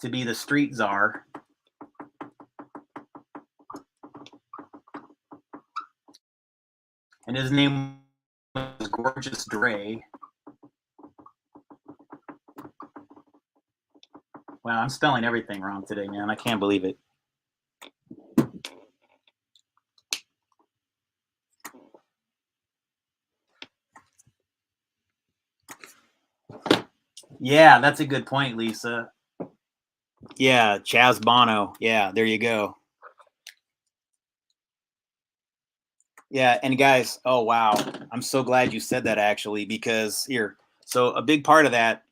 to be the street czar. And his name was Gorgeous Dre. Wow, I'm spelling everything wrong today, man. I can't believe it. Yeah, that's a good point, Lisa. Yeah, Chaz Bono. Yeah, there you go. Yeah, and guys, oh wow, I'm so glad you said that actually, because here, so a big part of that,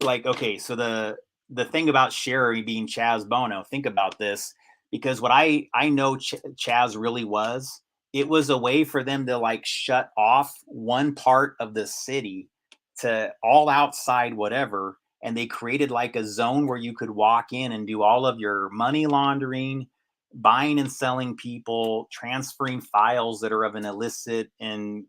like, okay, so the thing about Sherry being Chaz Bono, think about this, because what I know Chaz really was, it was a way for them to like shut off one part of the city to all outside whatever, and they created like a zone where you could walk in and do all of your money laundering, buying and selling people, transferring files that are of an illicit and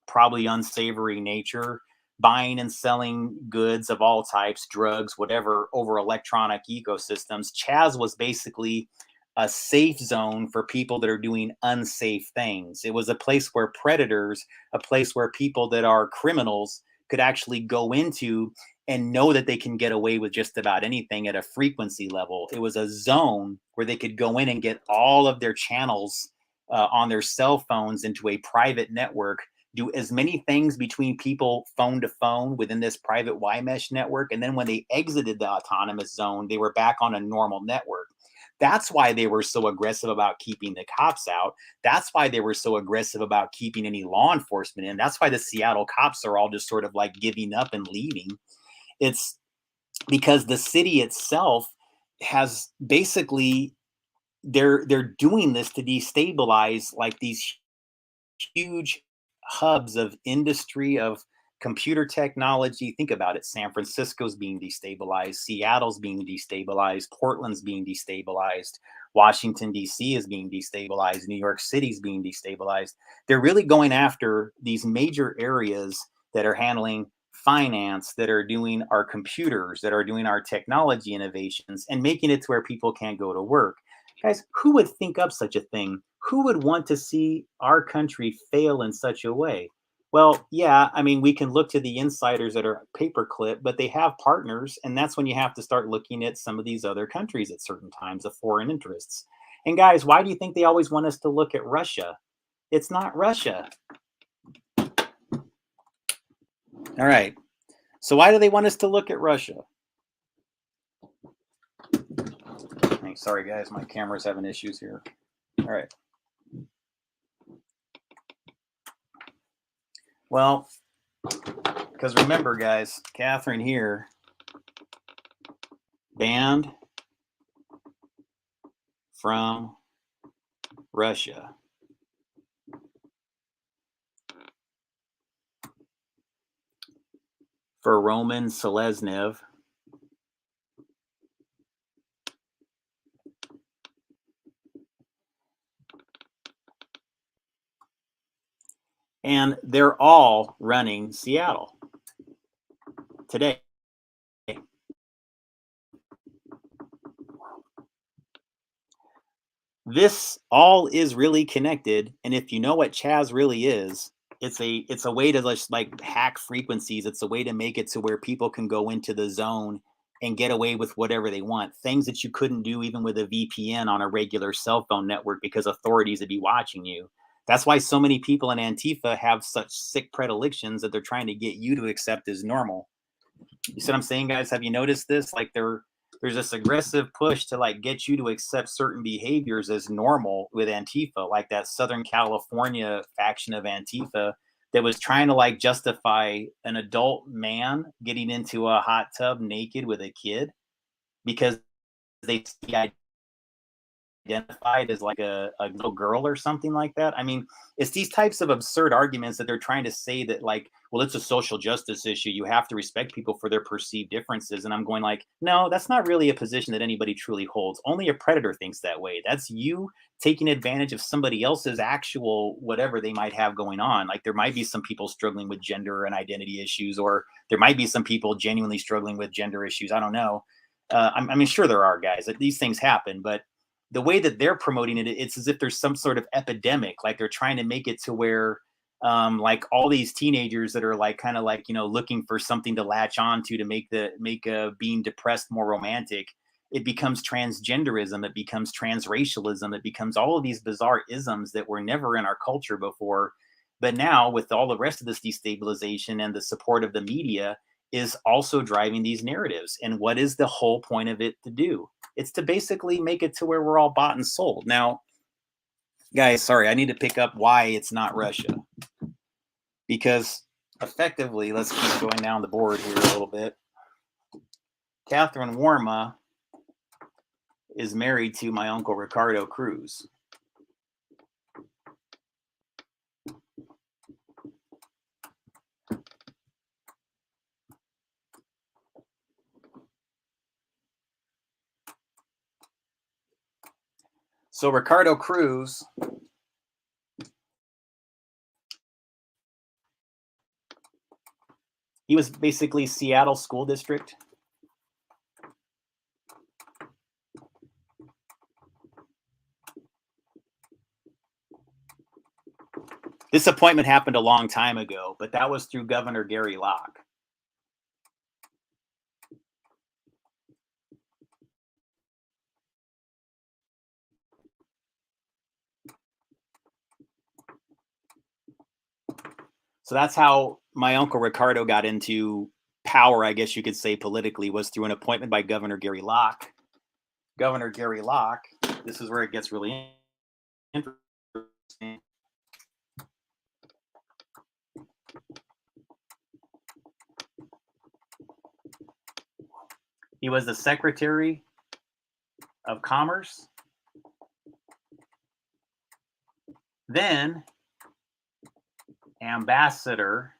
probably unsavory nature, buying and selling goods of all types, drugs, whatever, over electronic ecosystems. Chaz was basically a safe zone for people that are doing unsafe things. It was a place where predators, a place where people that are criminals could actually go into and know that they can get away with just about anything at a frequency level. It was a zone where they could go in and get all of their channels on their cell phones into a private network, do as many things between people phone to phone within this private Y-mesh network. And then when they exited the autonomous zone, they were back on a normal network. That's why they were so aggressive about keeping the cops out. That's why they were so aggressive about keeping any law enforcement in. That's why the Seattle cops are all just sort of like giving up and leaving. It's because the city itself has basically, they're doing this to destabilize like these huge hubs of industry, of computer technology. Think about it. San Francisco's being destabilized. Seattle's being destabilized. Portland's being destabilized. Washington, D.C. is being destabilized. New York City's being destabilized. They're really going after these major areas that are handling finance, that are doing our computers, that are doing our technology innovations, and making it to where people can't go to work. Guys, who would think up such a thing? Who would want to see our country fail in such a way? Well, yeah, I mean, we can look to the insiders that are paperclip, but they have partners. And that's when you have to start looking at some of these other countries at certain times of foreign interests. And guys, why do you think they always want us to look at Russia? It's not Russia. All right. So why do they want us to look at Russia? Hey, sorry, guys, my camera's having issues here. All right. Well, because remember, guys, Catherine here banned from Russia. For Roman Seleznev. And they're all running Seattle today. This all is really connected. And if you know what Chaz really is, it's a way to just like hack frequencies. It's a way to make it to where people can go into the zone and get away with whatever they want. Things that you couldn't do even with a VPN on a regular cell phone network because authorities would be watching you. That's why so many people in Antifa have such sick predilections that they're trying to get you to accept as normal. You see what I'm saying, guys? Have you noticed this? Like there's this aggressive push to like get you to accept certain behaviors as normal with Antifa, like that Southern California faction of Antifa that was trying to like justify an adult man getting into a hot tub naked with a kid because they identified as like a little girl or something like that. I mean, it's these types of absurd arguments that they're trying to say that like, well, it's a social justice issue. You have to respect people for their perceived differences. And I'm going like, no, that's not really a position that anybody truly holds. Only a predator thinks that way. That's you taking advantage of somebody else's actual whatever they might have going on. Like there might be some people struggling with gender and identity issues, or there might be some people genuinely struggling with gender issues. I don't know. I mean, sure there are, guys. These things happen, but the way that they're promoting it, it's as if there's some sort of epidemic. Like they're trying to make it to where like all these teenagers that are like kind of like, you know, looking for something to latch on to make being depressed more romantic. It becomes transgenderism. It becomes transracialism. It becomes all of these bizarre isms that were never in our culture before. But now with all the rest of this destabilization and the support of the media is also driving these narratives. And what is the whole point of it to do? It's to basically make it to where we're all bought and sold. Now, guys, sorry, I need to pick up why it's not Russia. Because effectively, let's keep going down the board here a little bit. Catherine Warma is married to my uncle Ricardo Cruz. So Ricardo Cruz he was basically Seattle school district. This appointment happened a long time ago, but that was through Governor Gary Locke. So that's how my uncle Ricardo got into power, I guess you could say politically, was through an appointment by Governor Gary Locke. Governor Gary Locke, this is where it gets really interesting. He was the Secretary of Commerce, then Ambassador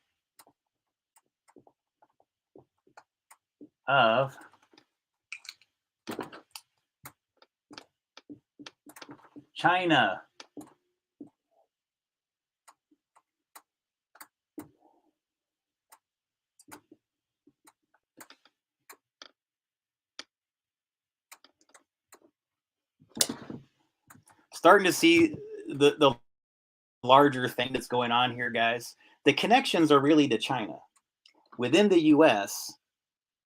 of China. Starting to see the larger thing that's going on here, guys. The connections are really to China. Within the US,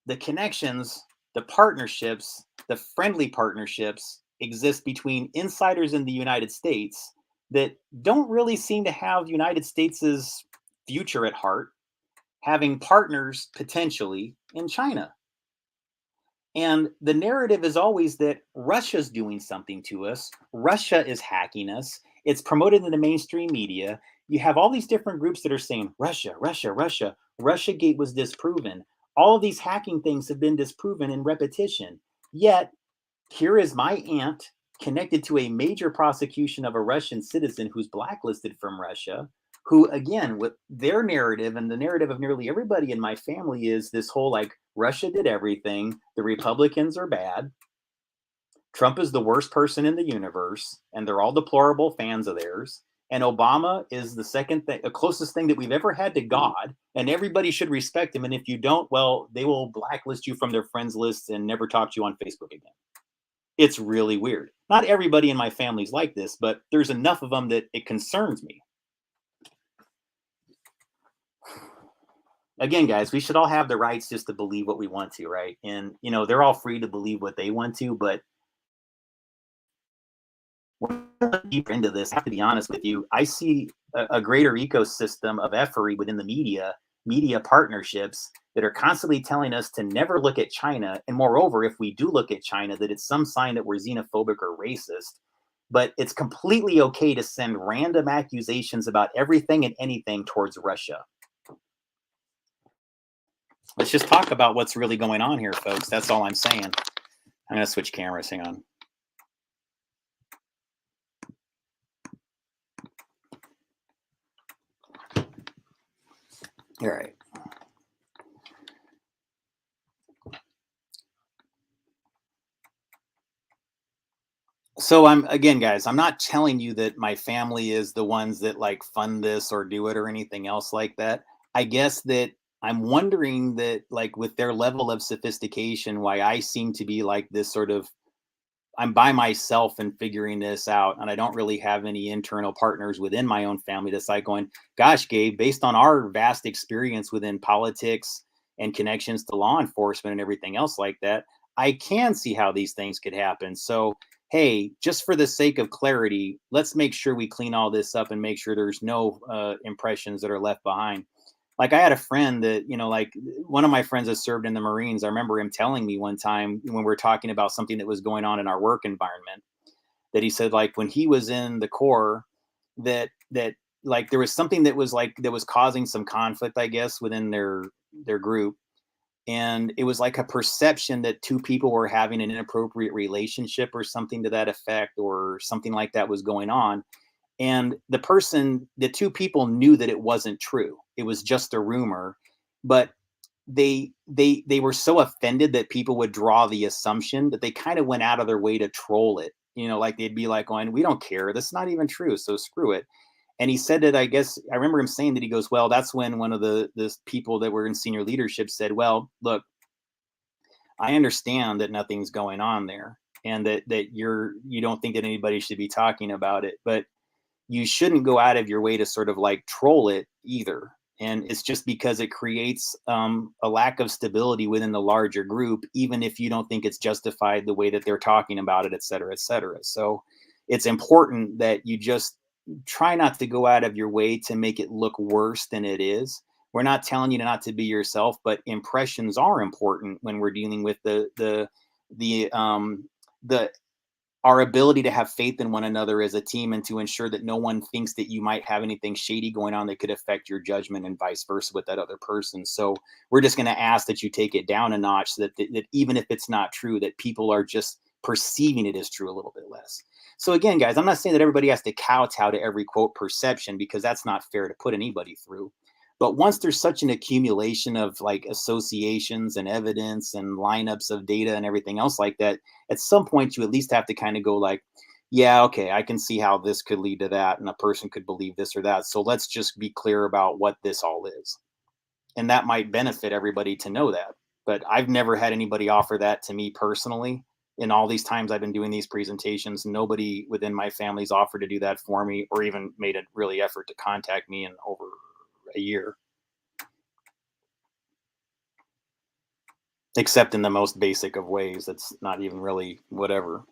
the connections, the partnerships, the friendly partnerships exist between insiders in the United States that don't really seem to have the United States' future at heart, having partners potentially in China. And the narrative is always that Russia's doing something to us. Russia is hacking us. It's promoted in the mainstream media. You have all these different groups that are saying, Russia, Russia, Russia. Russiagate was disproven. All of these hacking things have been disproven in repetition. Yet, here is my aunt connected to a major prosecution of a Russian citizen who's blacklisted from Russia, who, again, with their narrative and the narrative of nearly everybody in my family is this whole like, Russia did everything, the Republicans are bad, Trump is the worst person in the universe, and they're all deplorable fans of theirs, and Obama is the second thing, the closest thing that we've ever had to God, and everybody should respect him, and if you don't, well, they will blacklist you from their friends lists and never talk to you on Facebook again. It's really weird. Not everybody in my family's like this, but there's enough of them that it concerns me. Again, guys, we should all have the rights just to believe what we want to, right? And, you know, they're all free to believe what they want to, but deeper into this, I have to be honest with you, I see a greater ecosystem of effery within the media partnerships that are constantly telling us to never look at China. And moreover, if we do look at China, that it's some sign that we're xenophobic or racist. But it's completely okay to send random accusations about everything and anything towards Russia. Let's just talk about what's really going on here, folks. That's all I'm saying. I'm going to switch cameras. Hang on. All right. So again, guys, I'm not telling you that my family is the ones that like fund this or do it or anything else like that. I guess that I'm wondering that like with their level of sophistication, why I seem to be like this sort of, I'm by myself and figuring this out. And I don't really have any internal partners within my own family that's like going, gosh, Gabe, based on our vast experience within politics and connections to law enforcement and everything else like that, I can see how these things could happen. So, hey, just for the sake of clarity, let's make sure we clean all this up and make sure there's no impressions that are left behind. Like I had a friend that, you know, like one of my friends that served in the Marines. I remember him telling me one time when we were talking about something that was going on in our work environment, that he said like when he was in the Corps, that like there was something that was like that was causing some conflict, I guess, within their group. and it was like a perception that two people were having an inappropriate relationship or something to that effect, or something like that was going on. And the two people knew that it wasn't true. It was just a rumor, but they were so offended that people would draw the assumption that they kind of went out of their way to troll it. Like they'd be like going, "We don't care. That's not even true. So screw it." And he said that, I guess I remember him saying that, he goes, "Well, that's when one of the people that were in senior leadership said, 'Well, look, I understand that nothing's going on there, and that you don't think that anybody should be talking about it, but you shouldn't go out of your way to sort of like troll it either.' And it's just because it creates a lack of stability within the larger group, even if you don't think it's justified the way that they're talking about it, et cetera, et cetera." So it's important that you just try not to go out of your way to make it look worse than it is. We're not telling you not to be yourself, but impressions are important when we're dealing with the our ability to have faith in one another as a team, and to ensure that no one thinks that you might have anything shady going on that could affect your judgment, and vice versa with that other person. So we're just going to ask that you take it down a notch, so that even if it's not true, that people are just perceiving it as true a little bit less. So again, guys, I'm not saying that everybody has to kowtow to every quote perception, because that's not fair to put anybody through. But once there's such an accumulation of like associations and evidence and lineups of data and everything else like that, at some point you at least have to kind of go like, yeah, okay, I can see how this could lead to that, and a person could believe this or that. So let's just be clear about what this all is. And that might benefit everybody to know that. But I've never had anybody offer that to me personally. In all these times I've been doing these presentations, nobody within my family's offered to do that for me, or even made a really effort to contact me in over a year, except in the most basic of ways. That's not even really whatever.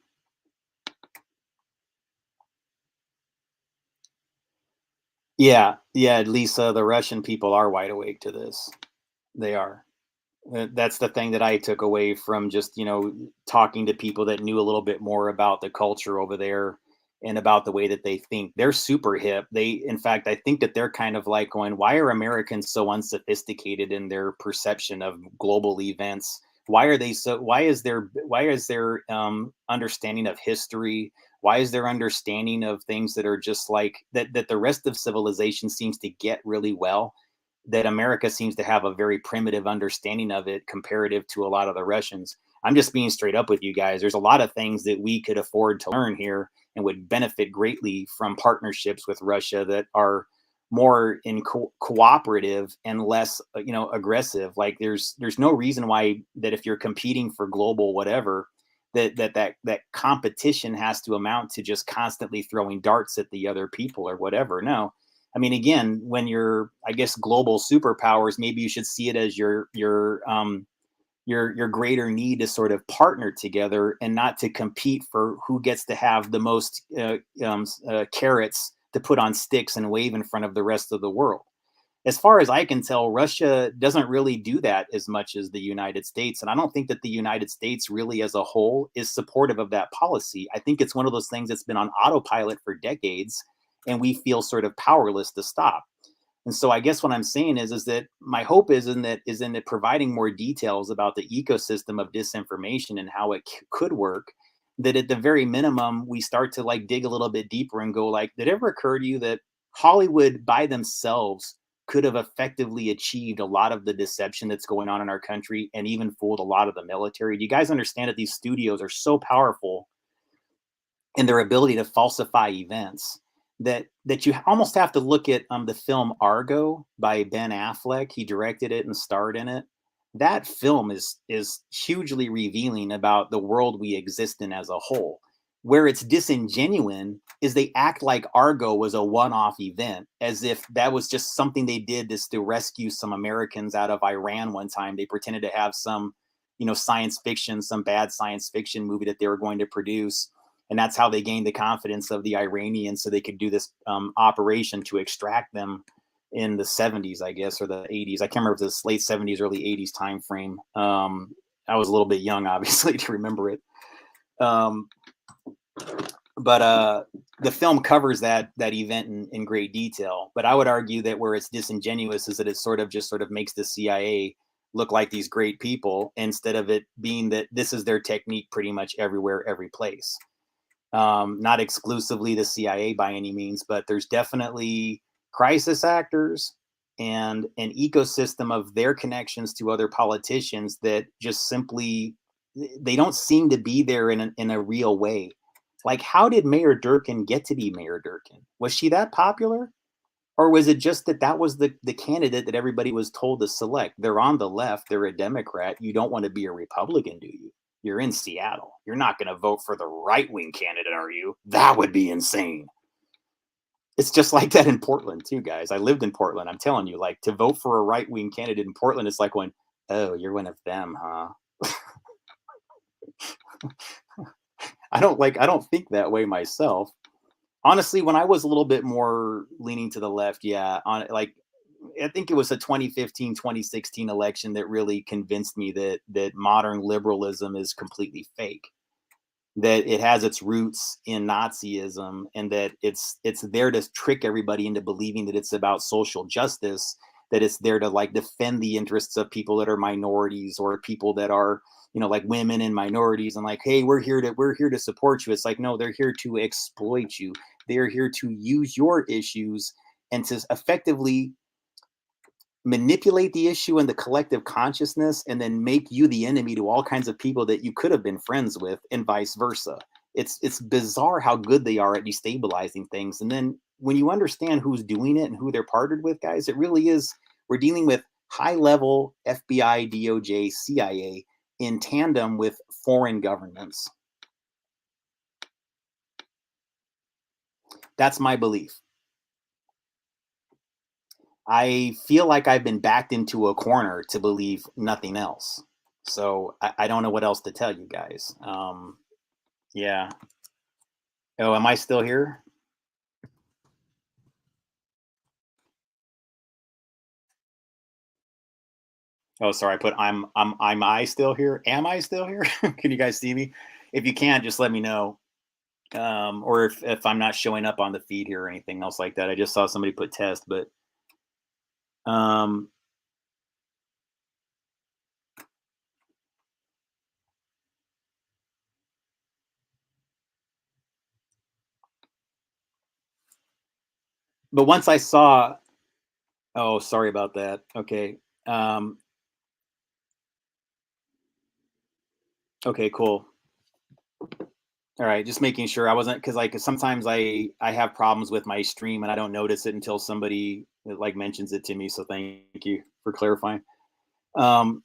Yeah, yeah, Lisa, the Russian people are wide awake to this. They are. That's the thing that I took away from just, talking to people that knew a little bit more about the culture over there, and about the way that they think. They're super hip. In fact, I think that they're kind of like going, why are Americans so unsophisticated in their perception of global events? Why is their understanding of history? Why is their understanding of things that are just like that the rest of civilization seems to get really well, that America seems to have a very primitive understanding of it comparative to a lot of the Russians? I'm just being straight up with you guys. There's a lot of things that we could afford to learn here, and would benefit greatly from partnerships with Russia that are more cooperative and less, aggressive. Like there's no reason why that, if you're competing for global whatever, that competition has to amount to just constantly throwing darts at the other people or whatever. No, I mean, again, when you're, I guess, global superpowers, maybe you should see it as your greater need to sort of partner together, and not to compete for who gets to have the most carrots to put on sticks and wave in front of the rest of the world. As far as I can tell, Russia doesn't really do that as much as the United States. And I don't think that the United States really as a whole is supportive of that policy. I think it's one of those things that's been on autopilot for decades, and we feel sort of powerless to stop. And so I guess what I'm saying is that my hope is in that providing more details about the ecosystem of disinformation and how it could work. That at the very minimum, we start to like dig a little bit deeper and go like, did it ever occur to you that Hollywood by themselves could have effectively achieved a lot of the deception that's going on in our country, and even fooled a lot of the military? Do you guys understand that these studios are so powerful in their ability to falsify events, that you almost have to look at the film Argo by Ben Affleck. He directed it and starred in it. That film is hugely revealing about the world we exist in as a whole. Where it's disingenuous is they act like Argo was a one-off event, as if that was just something they did just to rescue some Americans out of Iran one time. They pretended to have some, science fiction, some bad science fiction movie that they were going to produce, and that's how they gained the confidence of the Iranians, so they could do this operation to extract them in the 70s, I guess, or the 80s. I can't remember if it was late 70s, early 80s time frame. I was a little bit young, obviously, to remember it. But the film covers that event in great detail. But I would argue that where it's disingenuous is that it sort of makes the CIA look like these great people, instead of it being that this is their technique pretty much everywhere, every place. Not exclusively the CIA by any means, but there's definitely crisis actors and an ecosystem of their connections to other politicians that just simply, they don't seem to be there in a real way. Like, how did Mayor Durkin get to be Mayor Durkin? Was she that popular? Or was it just that that was the candidate that everybody was told to select? They're on the left, they're a Democrat. You don't want to be a Republican, do you? You're in Seattle. You're not going to vote for the right wing candidate, are you? That would be insane. It's just like that in Portland, too, guys. I lived in Portland. I'm telling you, like, to vote for a right wing candidate in Portland, it's like going, oh, you're one of them, huh? I don't think that way myself. Honestly, when I was a little bit more leaning to the left, yeah, on like, I think it was a 2015, 2016 election that really convinced me that modern liberalism is completely fake, that it has its roots in Nazism, and that it's there to trick everybody into believing that it's about social justice, that it's there to like defend the interests of people that are minorities, or people that are, like women and minorities, and like, hey, we're here to support you. It's like, no, they're here to exploit you. They're here to use your issues and to effectively manipulate the issue in the collective consciousness, and then make you the enemy to all kinds of people that you could have been friends with, and vice versa. It's bizarre how good they are at destabilizing things. And then when you understand who's doing it and who they're partnered with, guys, it really is, we're dealing with high level FBI, DOJ, CIA in tandem with foreign governments. That's my belief. I feel like I've been backed into a corner to believe nothing else. So I don't know what else to tell you guys. Yeah. Oh, am I still here? Oh, sorry. I put am I still here? Am I still here? Can you guys see me? If you can't, just let me know. Or if I'm not showing up on the feed here or anything else like that. I just saw somebody put test, um, but once I saw, oh, sorry about that. Okay. Um, okay, cool. All right, just making sure I wasn't, because like sometimes I have problems with my stream and I don't notice it until somebody like mentions it to me. So thank you for clarifying. Um,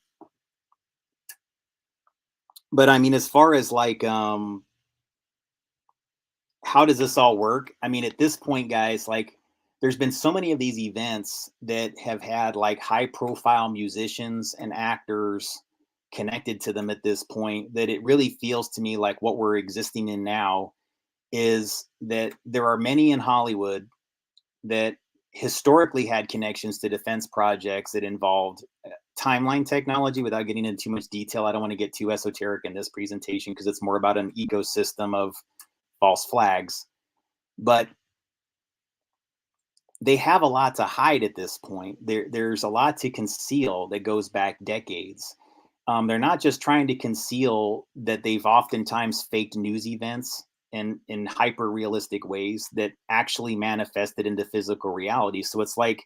but I mean, as far as like how does this all work? I mean, at this point, guys, like there's been so many of these events that have had like high profile musicians and actors connected to them at this point, that it really feels to me like what we're existing in now is that there are many in Hollywood that historically had connections to defense projects that involved timeline technology. Without getting into too much detail, I don't want to get too esoteric in this presentation because it's more about an ecosystem of false flags. But they have a lot to hide at this point. There's a lot to conceal that goes back decades. They're not just trying to conceal that they've oftentimes faked news events in hyper realistic ways that actually manifested into physical reality. So it's like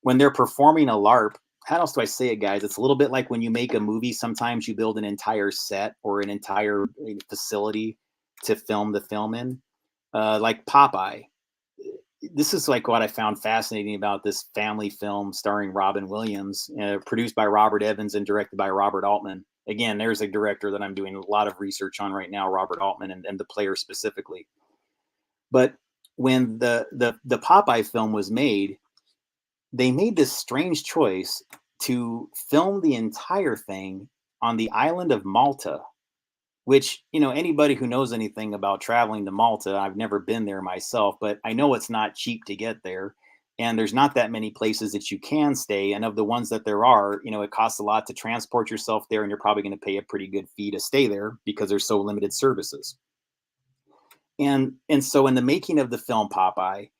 when they're performing a LARP, how else do I say it, guys? It's a little bit like when you make a movie, sometimes you build an entire set or an entire facility to film the film in, like Popeye. This is like what I found fascinating about this family film starring Robin Williams, produced by Robert Evans and directed by Robert Altman. Again, there's a director that I'm doing a lot of research on right now, Robert Altman, and the player specifically. But when the Popeye film was made, they made this strange choice to film the entire thing on the island of Malta, which, anybody who knows anything about traveling to Malta, I've never been there myself, but I know it's not cheap to get there. And there's not that many places that you can stay. And of the ones that there are, it costs a lot to transport yourself there. And you're probably going to pay a pretty good fee to stay there because there's so limited services. And so in the making of the film Popeye,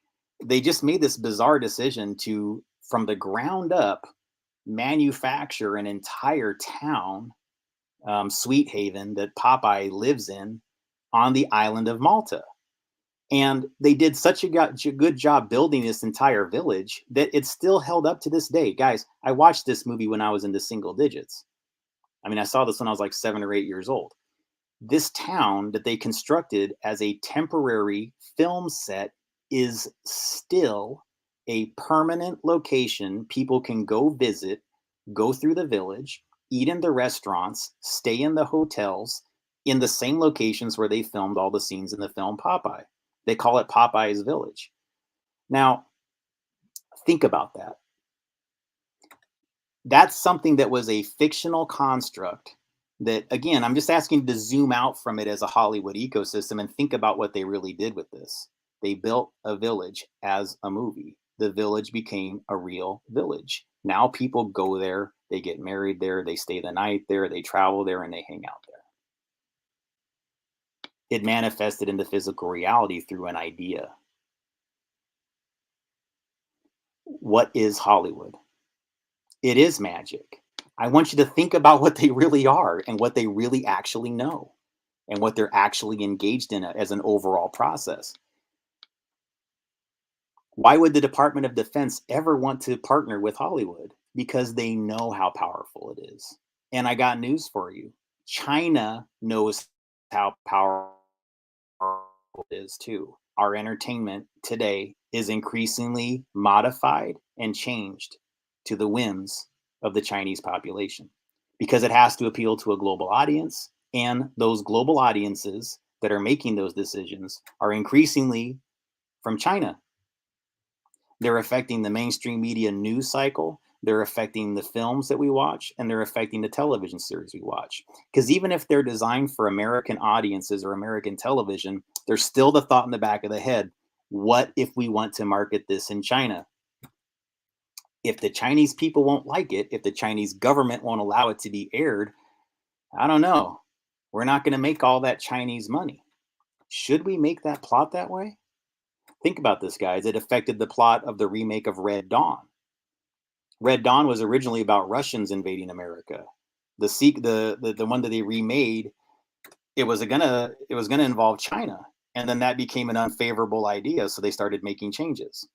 they just made this bizarre decision to, from the ground up, manufacture an entire town, Sweet Haven, that Popeye lives in on the island of Malta. And they did such a good job building this entire village that it's still held up to this day. Guys, I watched this movie when I was in the single digits. I mean, I saw this when I was like 7 or 8 years old. This town that they constructed as a temporary film set is still a permanent location. People can go visit, go through the village, eat in the restaurants, stay in the hotels, in the same locations where they filmed all the scenes in the film Popeye. They call it Popeye's Village. Now, think about that. That's something that was a fictional construct that, again, I'm just asking to zoom out from it as a Hollywood ecosystem and think about what they really did with this. They built a village as a movie. The village became a real village. Now people go there, they get married there, they stay the night there, they travel there, and they hang out there. It manifested into physical reality through an idea. What is Hollywood? It is magic. I want you to think about what they really are and what they really actually know and what they're actually engaged in as an overall process. Why would the Department of Defense ever want to partner with Hollywood? Because they know how powerful it is. And I got news for you. China knows how powerful it is too. Our entertainment today is increasingly modified and changed to the whims of the Chinese population because it has to appeal to a global audience, and those global audiences that are making those decisions are increasingly from China. They're affecting the mainstream media news cycle, they're affecting the films that we watch, and they're affecting the television series we watch. Because even if they're designed for American audiences or American television, there's still the thought in the back of the head, what if we want to market this in China? If the Chinese people won't like it, if the Chinese government won't allow it to be aired, I don't know. We're not going to make all that Chinese money. Should we make that plot that way? Think about this, guys. It affected the plot of the remake of Red Dawn. Red Dawn was originally about Russians invading America. The one that they remade, it was gonna involve China, and then that became an unfavorable idea, so they started making changes.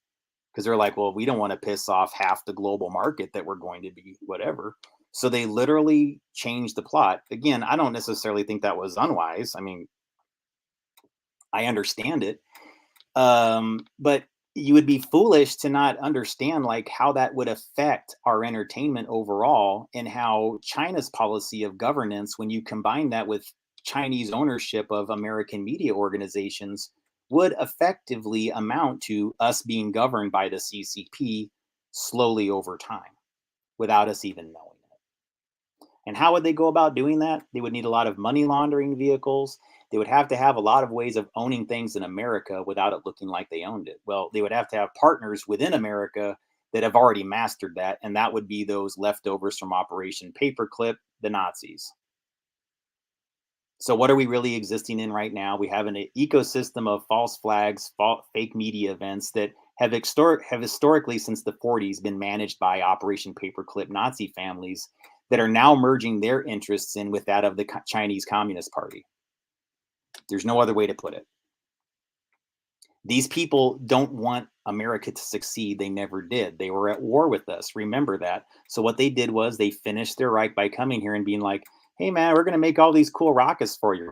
Because they're like, well, we don't want to piss off half the global market that we're going to be whatever. So they literally changed the plot. Again, I don't necessarily think that was unwise. I mean, I understand it. But you would be foolish to not understand like how that would affect our entertainment overall, and how China's policy of governance, when you combine that with Chinese ownership of American media organizations, would effectively amount to us being governed by the CCP slowly over time without us even knowing it. And how would they go about doing that? They would need a lot of money laundering vehicles. They would have to have a lot of ways of owning things in America without it looking like they owned it. Well, they would have to have partners within America that have already mastered that. And that would be those leftovers from Operation Paperclip, the Nazis. So what are we really existing in right now? We have an ecosystem of false flags, fake media events that have historically since the 40s been managed by Operation Paperclip Nazi families that are now merging their interests in with that of the Chinese Communist Party. There's no other way to put it. These people don't want America to succeed. They never did. They were at war with us. Remember that. So what they did was they finished their Reich by coming here and being like, hey, man, we're going to make all these cool rockets for you.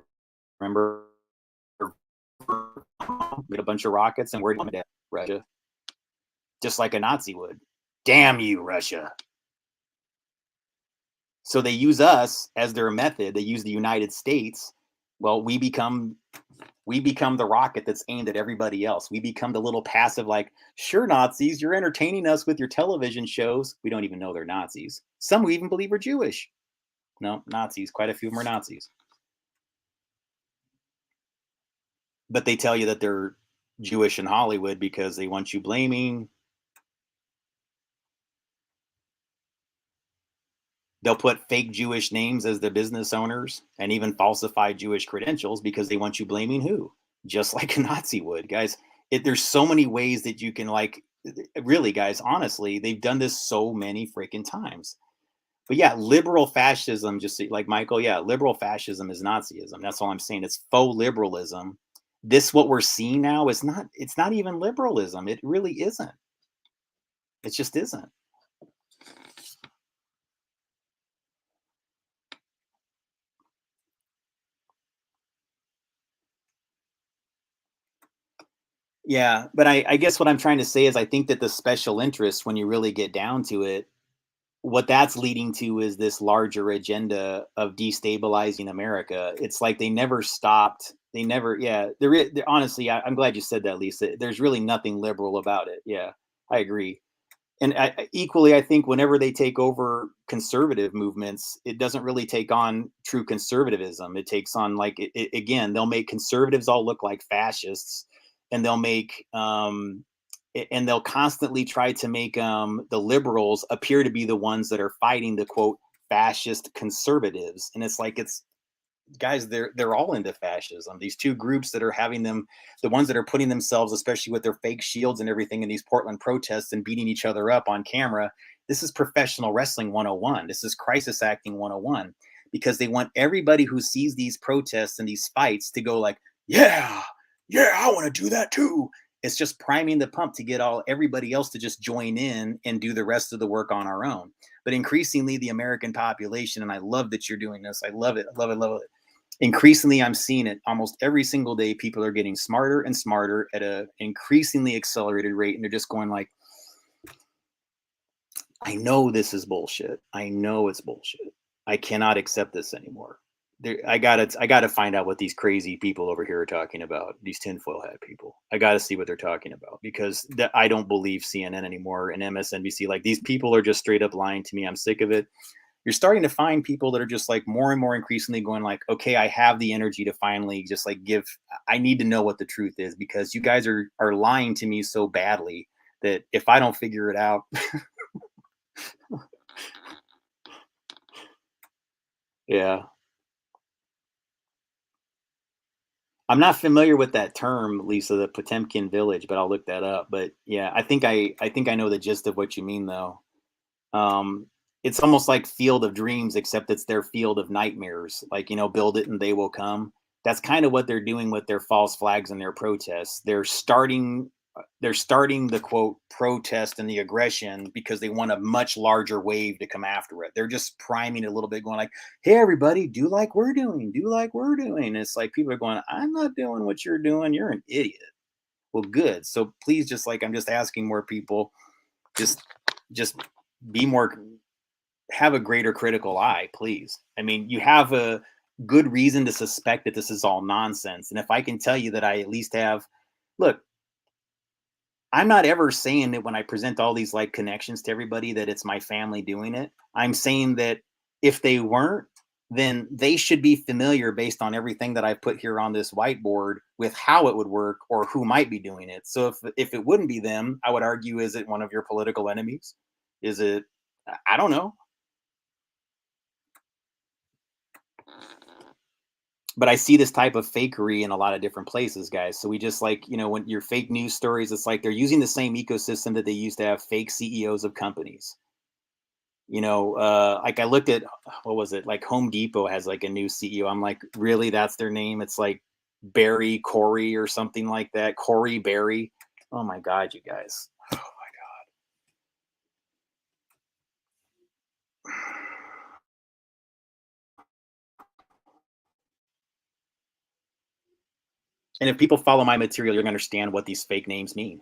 Remember? Made a bunch of rockets, and we're going to Russia. Just like a Nazi would. Damn you, Russia. So they use us as their method. They use the United States. Well, we become the rocket that's aimed at everybody else. We become the little passive, like, sure, Nazis, you're entertaining us with your television shows. We don't even know they're Nazis. Some we even believe are Jewish. No, Nazis. Quite a few of them are Nazis. But they tell you that they're Jewish in Hollywood because they want you blaming. They'll put fake Jewish names as the business owners and even falsify Jewish credentials because they want you blaming who? Just like a Nazi would, guys. There's so many ways that you can like Really, guys, honestly, they've done this so many freaking times. But yeah, liberal fascism, like Michael, yeah, liberal fascism is Nazism. That's all I'm saying. It's faux liberalism. This what we're seeing now is not, it's not even liberalism. It really isn't. It just isn't. Yeah, but I guess what I'm trying to say is I think that the special interests, when you really get down to it, what that's leading to is this larger agenda of destabilizing America. It's like they never stopped. They never, yeah. Honestly, I'm glad you said that, Lisa. There's really nothing liberal about it. Yeah, I agree. And equally, I think whenever they take over conservative movements, it doesn't really take on true conservatism. It takes on like again, they'll make conservatives all look like fascists, and they'll constantly try to make the liberals appear to be the ones that are fighting the quote fascist conservatives. And it's like it's guys, they're all into fascism. These two groups that are having them, the ones that are putting themselves, especially with their fake shields and everything, in these Portland protests and beating each other up on camera. This is professional wrestling 101. This is crisis acting 101, because they want everybody who sees these protests and these fights to go like, yeah, yeah, I want to do that too. It's just priming the pump to get everybody else to just join in and do the rest of the work on our own. But increasingly, the American population, and I love that you're doing this. I love it. I love it. Love it. Increasingly, I'm seeing it almost every single day. People are getting smarter and smarter at a increasingly accelerated rate, and they're just going like, I know this is bullshit. I know it's bullshit. I cannot accept this anymore. I gotta find out what these crazy people over here are talking about. These tinfoil hat people. I gotta see what they're talking about, because I don't believe CNN anymore and MSNBC. Like, these people are just straight up lying to me. I'm sick of it. You're starting to find people that are just like more and more increasingly going like, okay, I have the energy to finally just like I need to know what the truth is, because you guys are lying to me so badly that if I don't figure it out. Yeah. I'm not familiar with that term, Lisa, the Potemkin village, but I'll look that up. But yeah, I think I know the gist of what you mean though. Um, it's almost like Field of Dreams, except it's their field of nightmares. Like, build it and they will come. That's kind of what they're doing with their false flags and their protests. They're starting the quote protest and the aggression because they want a much larger wave to come after it. They're just priming it a little bit, going like, "Hey, everybody, do like we're doing, do like we're doing." And it's like people are going, "I'm not doing what you're doing. You're an idiot." Well, good. So please, just like I'm just asking more people, just just be more, have a greater critical eye, please. I mean, you have a good reason to suspect that this is all nonsense. And if I can tell you that I at least have, look, I'm not ever saying that when I present all these like connections to everybody that it's my family doing it. I'm saying that if they weren't, then they should be familiar, based on everything that I put here on this whiteboard, with how it would work or who might be doing it. So if it wouldn't be them, I would argue, is it one of your political enemies? Is it, I don't know. But I see this type of fakery in a lot of different places, guys. So we just like, when your fake news stories, it's like they're using the same ecosystem that they used to have fake CEOs of companies. Like I looked at, what was it? Like Home Depot has like a new CEO. I'm like, really? That's their name? It's like Barry Corey or something like that. Corey Barry. Oh my God, you guys. Oh my God. And if people follow my material, you're going to understand what these fake names mean.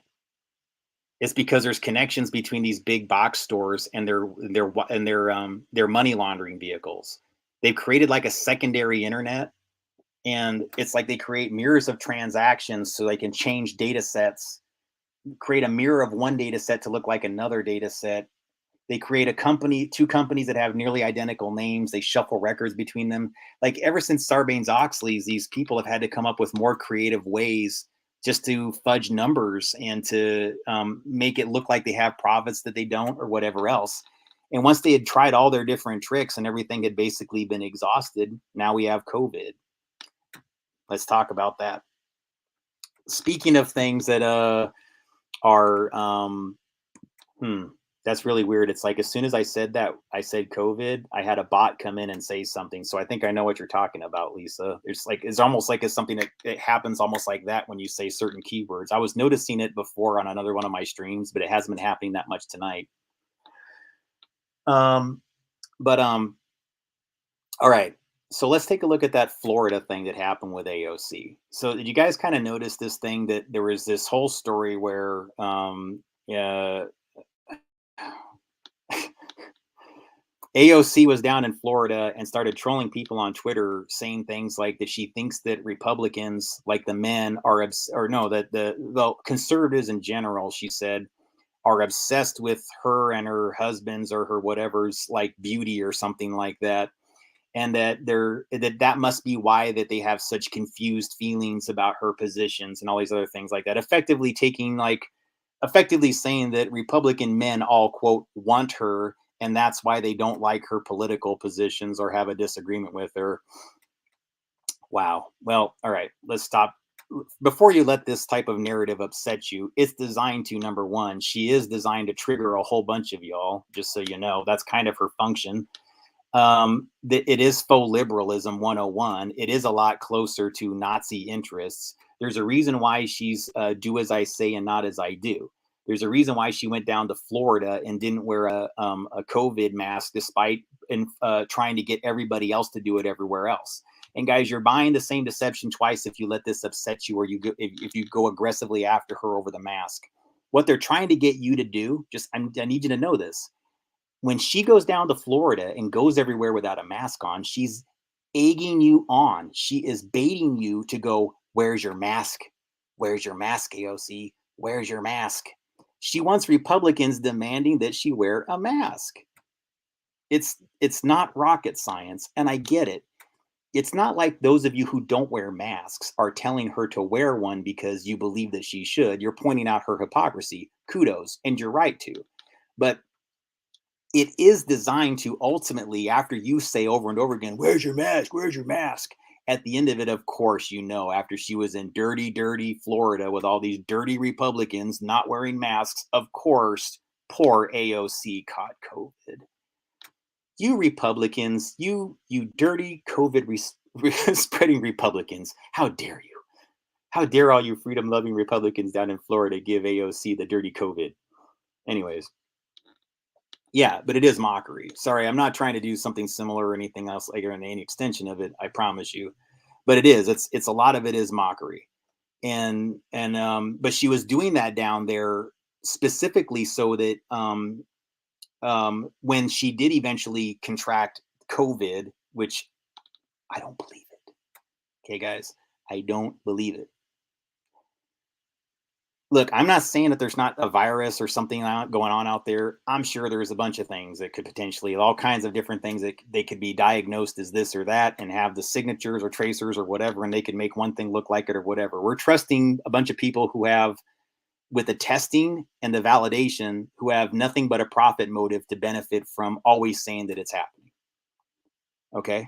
It's because there's connections between these big box stores and their money laundering vehicles. They've created like a secondary internet, and it's like they create mirrors of transactions so they can change data sets, create a mirror of one data set to look like another data set. They create two companies that have nearly identical names. They shuffle records between them. Like, ever since Sarbanes-Oxley's, these people have had to come up with more creative ways just to fudge numbers and to make it look like they have profits that they don't, or whatever else. And once they had tried all their different tricks and everything had basically been exhausted, now we have COVID. Let's talk about that. Speaking of things that are that's really weird. It's like as soon as I said that, I said COVID, I had a bot come in and say something. So I think I know what you're talking about, Lisa. It's almost like it's something that it happens almost like that when you say certain keywords. I was noticing it before on another one of my streams, but it hasn't been happening that much tonight. Um, but all right. So let's take a look at that Florida thing that happened with AOC. So did you guys kind of notice this thing that there was this whole story where yeah, AOC was down in Florida and started trolling people on Twitter, saying things like that she thinks that Republicans, like the men, are or no, that the conservatives in general, she said, are obsessed with her and her husband's or her whatever's like beauty or something like that, and that that must be why that they have such confused feelings about her positions and all these other things like that. Effectively saying that Republican men all quote want her, and that's why they don't like her political positions or have a disagreement with her. Wow. Well, all right, let's stop. Before you let this type of narrative upset you, it's designed to, number one, she is designed to trigger a whole bunch of y'all, just so you know. That's kind of her function. It is faux liberalism 101. It is a lot closer to Nazi interests. There's a reason why she's do as I say and not as I do. There's a reason why she went down to Florida and didn't wear a COVID mask, despite trying to get everybody else to do it everywhere else. And guys, you're buying the same deception twice if you let this upset you, or if you go aggressively after her over the mask. What they're trying to get you to do, I need you to know this. When she goes down to Florida and goes everywhere without a mask on, she's egging you on. She is baiting you to go, where's your mask? Where's your mask, AOC? Where's your mask? She wants Republicans demanding that she wear a mask. It's not rocket science, and I get it. It's not like those of you who don't wear masks are telling her to wear one because you believe that she should. You're pointing out her hypocrisy. Kudos, and you're right to. But it is designed to ultimately, after you say over and over again, where's your mask? Where's your mask? At the end of it, of course, after she was in dirty, dirty Florida with all these dirty Republicans not wearing masks, of course, poor AOC caught COVID. You Republicans, you dirty COVID spreading Republicans, how dare you? How dare all you freedom-loving Republicans down in Florida give AOC the dirty COVID? Anyways. Yeah, but it is mockery. Sorry, I'm not trying to do something similar or anything else like or any extension of it. I promise you, but it is. It's a lot of it is mockery, but she was doing that down there specifically so that when she did eventually contract COVID, which I don't believe it. Okay, guys, I don't believe it. Look, I'm not saying that there's not a virus or something going on out there. I'm sure there's a bunch of things that could potentially, all kinds of different things that they could be diagnosed as this or that and have the signatures or tracers or whatever, and they could make one thing look like it or whatever. We're trusting a bunch of people who have, with the testing and the validation, who have nothing but a profit motive to benefit from always saying that it's happening. Okay.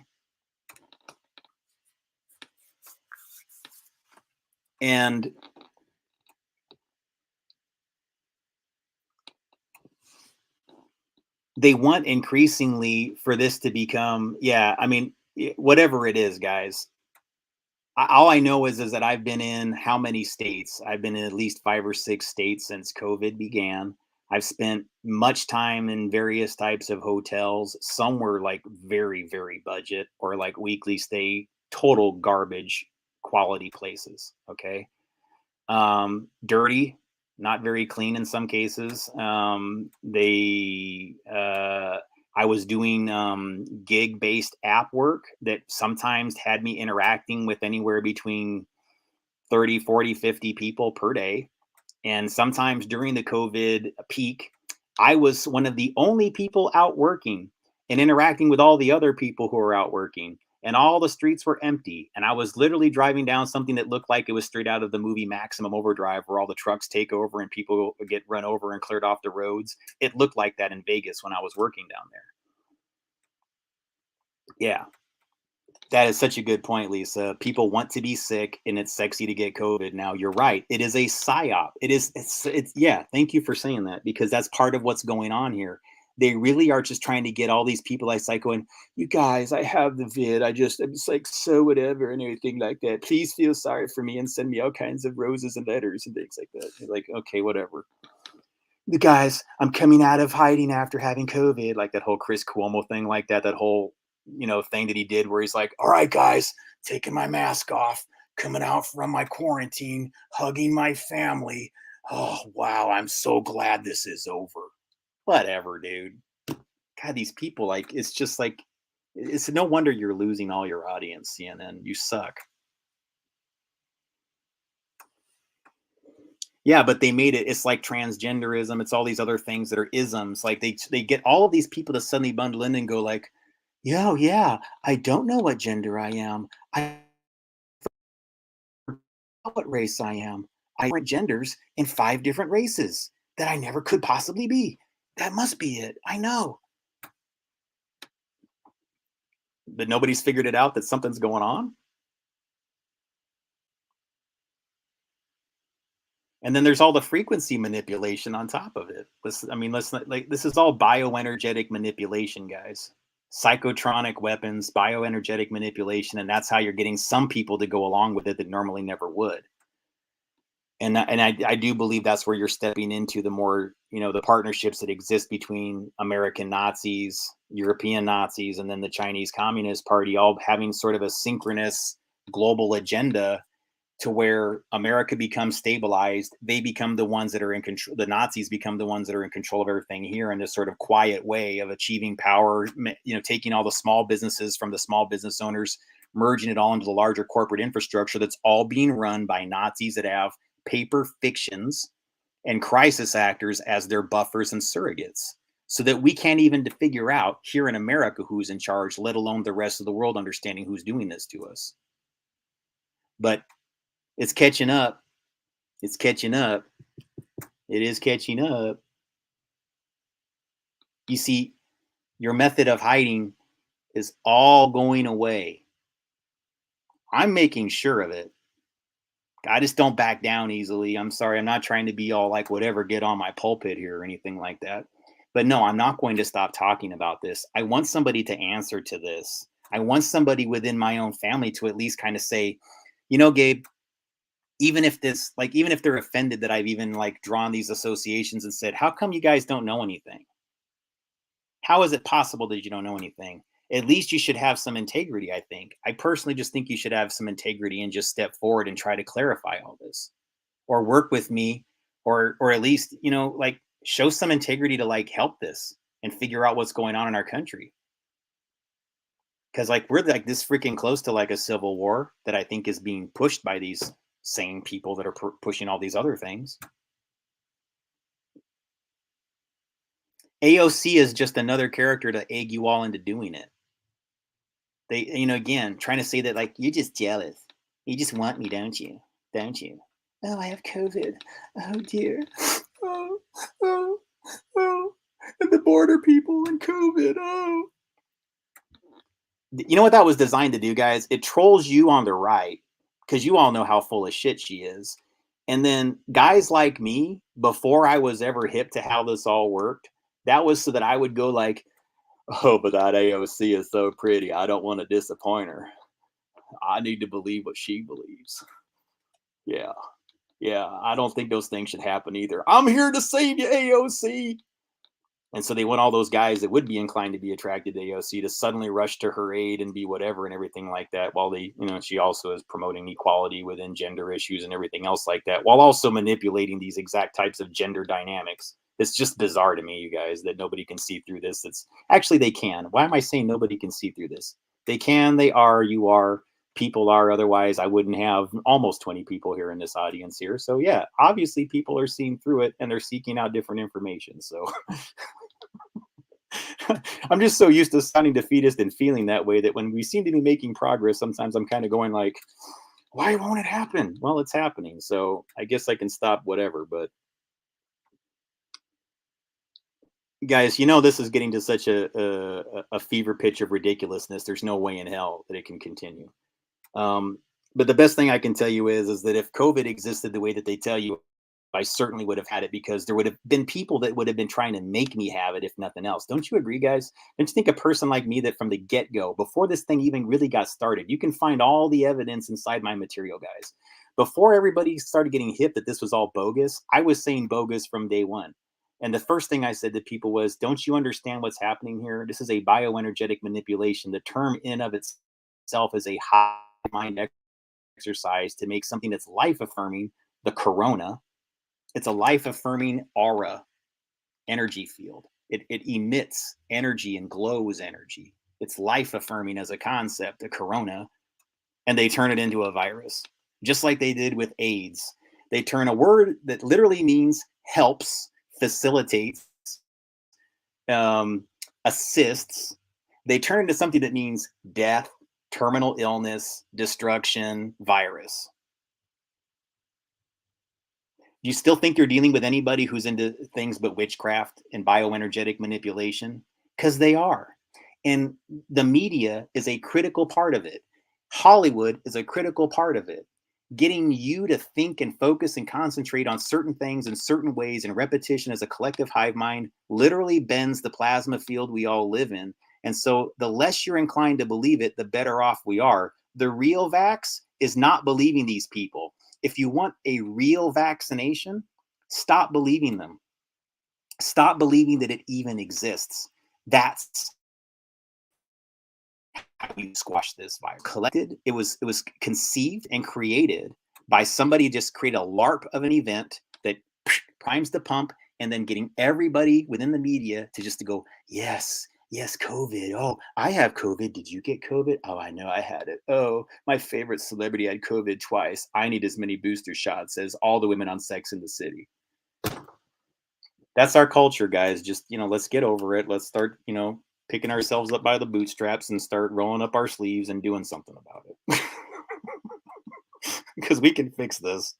And they want increasingly for this to become, whatever it is, guys. All I know is that I've been in how many states? I've been in at least 5 or 6 states since COVID began. I've spent much time in various types of hotels. Some were like very, very budget or like weekly stay, total garbage quality places. Okay. Dirty, not very clean in some cases. I was doing gig based app work that sometimes had me interacting with anywhere between 30, 40, 50 people per day. And sometimes during the COVID peak, I was one of the only people out working and interacting with all the other people who were out working. And all the streets were empty. And I was literally driving down something that looked like it was straight out of the movie Maximum Overdrive, where all the trucks take over and people get run over and cleared off the roads. It looked like that in Vegas when I was working down there. Yeah. That is such a good point, Lisa. People want to be sick and it's sexy to get COVID. Now, you're right. It is a psyop. It's yeah, thank you for saying that because that's part of what's going on here. They really are just trying to get all these people like psycho and you guys, I have the vid. I'm just like so whatever and everything like that. Please feel sorry for me and send me all kinds of roses and letters and things like that. You're like, okay, whatever. The guys, I'm coming out of hiding after having COVID, like that whole Chris Cuomo thing, like that whole, thing that he did where he's like, all right, guys, taking my mask off, coming out from my quarantine, hugging my family. Oh, wow. I'm so glad this is over. Whatever, dude. God, these people, like, it's just like, it's no wonder you're losing all your audience, CNN. You suck. Yeah, but they made it's like transgenderism. It's all these other things that are isms. Like they get all of these people to suddenly bundle in and go like, yeah, oh, yeah, I don't know what gender I am. I know what race I am. I different genders in 5 different races that I never could possibly be. That must be it. I know. But nobody's figured it out that something's going on. And then there's all the frequency manipulation on top of it. Let's not, like, this is all bioenergetic manipulation, guys. Psychotronic weapons, bioenergetic manipulation, and that's how you're getting some people to go along with it that normally never would. And I do believe that's where you're stepping into the more, the partnerships that exist between American Nazis, European Nazis, and then the Chinese Communist Party, all having sort of a synchronous global agenda to where America becomes stabilized. They become the ones that are in control. The Nazis become the ones that are in control of everything here in this sort of quiet way of achieving power, taking all the small businesses from the small business owners, merging it all into the larger corporate infrastructure that's all being run by Nazis that have paper fictions and crisis actors as their buffers and surrogates, so that we can't even figure out here in America who's in charge, let alone the rest of the world understanding who's doing this to us. But it's catching up. It's catching up. It is catching up. You see, your method of hiding is all going away. I'm making sure of it. I just don't back down easily. I'm sorry. I'm not trying to be all like whatever, get on my pulpit here or anything like that. But no, I'm not going to stop talking about this. I want somebody to answer to this. I want somebody within my own family to at least kind of say, Gabe, even if they're offended that I've even like drawn these associations and said, how come you guys don't know anything? How is it possible that you don't know anything? At least you should have some integrity, I think. I personally just think you should have some integrity and just step forward and try to clarify all this or work with me or at least, like show some integrity to like help this and figure out what's going on in our country. Because like we're like this freaking close to like a civil war that I think is being pushed by these same people that are pushing all these other things. AOC is just another character to egg you all into doing it. They, again, trying to say that like you're just jealous. You just want me, don't you? Don't you? Oh, I have COVID. Oh dear. Oh. And the border people and COVID. Oh. You know what that was designed to do, guys? It trolls you on the right because you all know how full of shit she is. And then guys like me, before I was ever hip to how this all worked, that was so that I would go like, oh, but that AOC is so pretty. I don't want to disappoint her. I need to believe what she believes. Yeah. I don't think those things should happen either. I'm here to save you, AOC. And so they want all those guys that would be inclined to be attracted to AOC to suddenly rush to her aid and be whatever and everything like that. While they, she also is promoting equality within gender issues and everything else like that, while also manipulating these exact types of gender dynamics. It's just bizarre to me, you guys, that nobody can see through this. It's actually they can. Why am I saying nobody can see through this? They can, they are, you are, people are. Otherwise, I wouldn't have almost 20 people here in this audience here. So yeah, obviously people are seeing through it and they're seeking out different information. So I'm just so used to sounding defeatist and feeling that way that when we seem to be making progress, sometimes I'm kind of going like, why won't it happen? Well, it's happening. So I guess I can stop whatever, but Guys, you know this is getting to such a fever pitch of ridiculousness. There's no way in hell that it can continue. Um, but the best thing I can tell you is that if COVID existed the way that they tell you, I certainly would have had it because there would have been people that would have been trying to make me have it, if nothing else. Don't you agree, guys? Don't you think a person like me that from the get go, before this thing even really got started, you can find all the evidence inside my material, guys. Before everybody started getting hip that this was all bogus, I was saying bogus from day one. And the first thing I said to people was, don't you understand what's happening here? This is a bioenergetic manipulation. The term in of itself is a high mind exercise to make something that's life affirming, the corona. It's a life affirming aura energy field. It emits energy and glows energy. It's life affirming as a concept, a corona, and they turn it into a virus, just like they did with AIDS. They turn a word that literally means helps, facilitates, um, assists. They turn into something that means death, terminal illness, destruction, virus. Do you still think you're dealing with anybody who's into things but witchcraft and bioenergetic manipulation? Because they are. And the media is a critical part of it. Hollywood is a critical part of it. Getting you to think and focus and concentrate on certain things in certain ways and repetition as a collective hive mind literally bends the plasma field we all live in. And so the less you're inclined to believe it, the better off we are. The real vax is not believing these people. If you want a real vaccination, stop believing them. Stop believing that it even exists. That's how you squash this virus. Collected, it was conceived and created by somebody just create a LARP of an event that primes the pump, and then getting everybody within the media to just to go, yes, yes, COVID. Oh, I have COVID. Did you get COVID? Oh, I know I had it. Oh, my favorite celebrity had COVID twice. I need as many booster shots as all the women on Sex in the City. That's our culture, guys. Just, let's get over it. Let's start, picking ourselves up by the bootstraps and start rolling up our sleeves and doing something about it. Because we can fix this.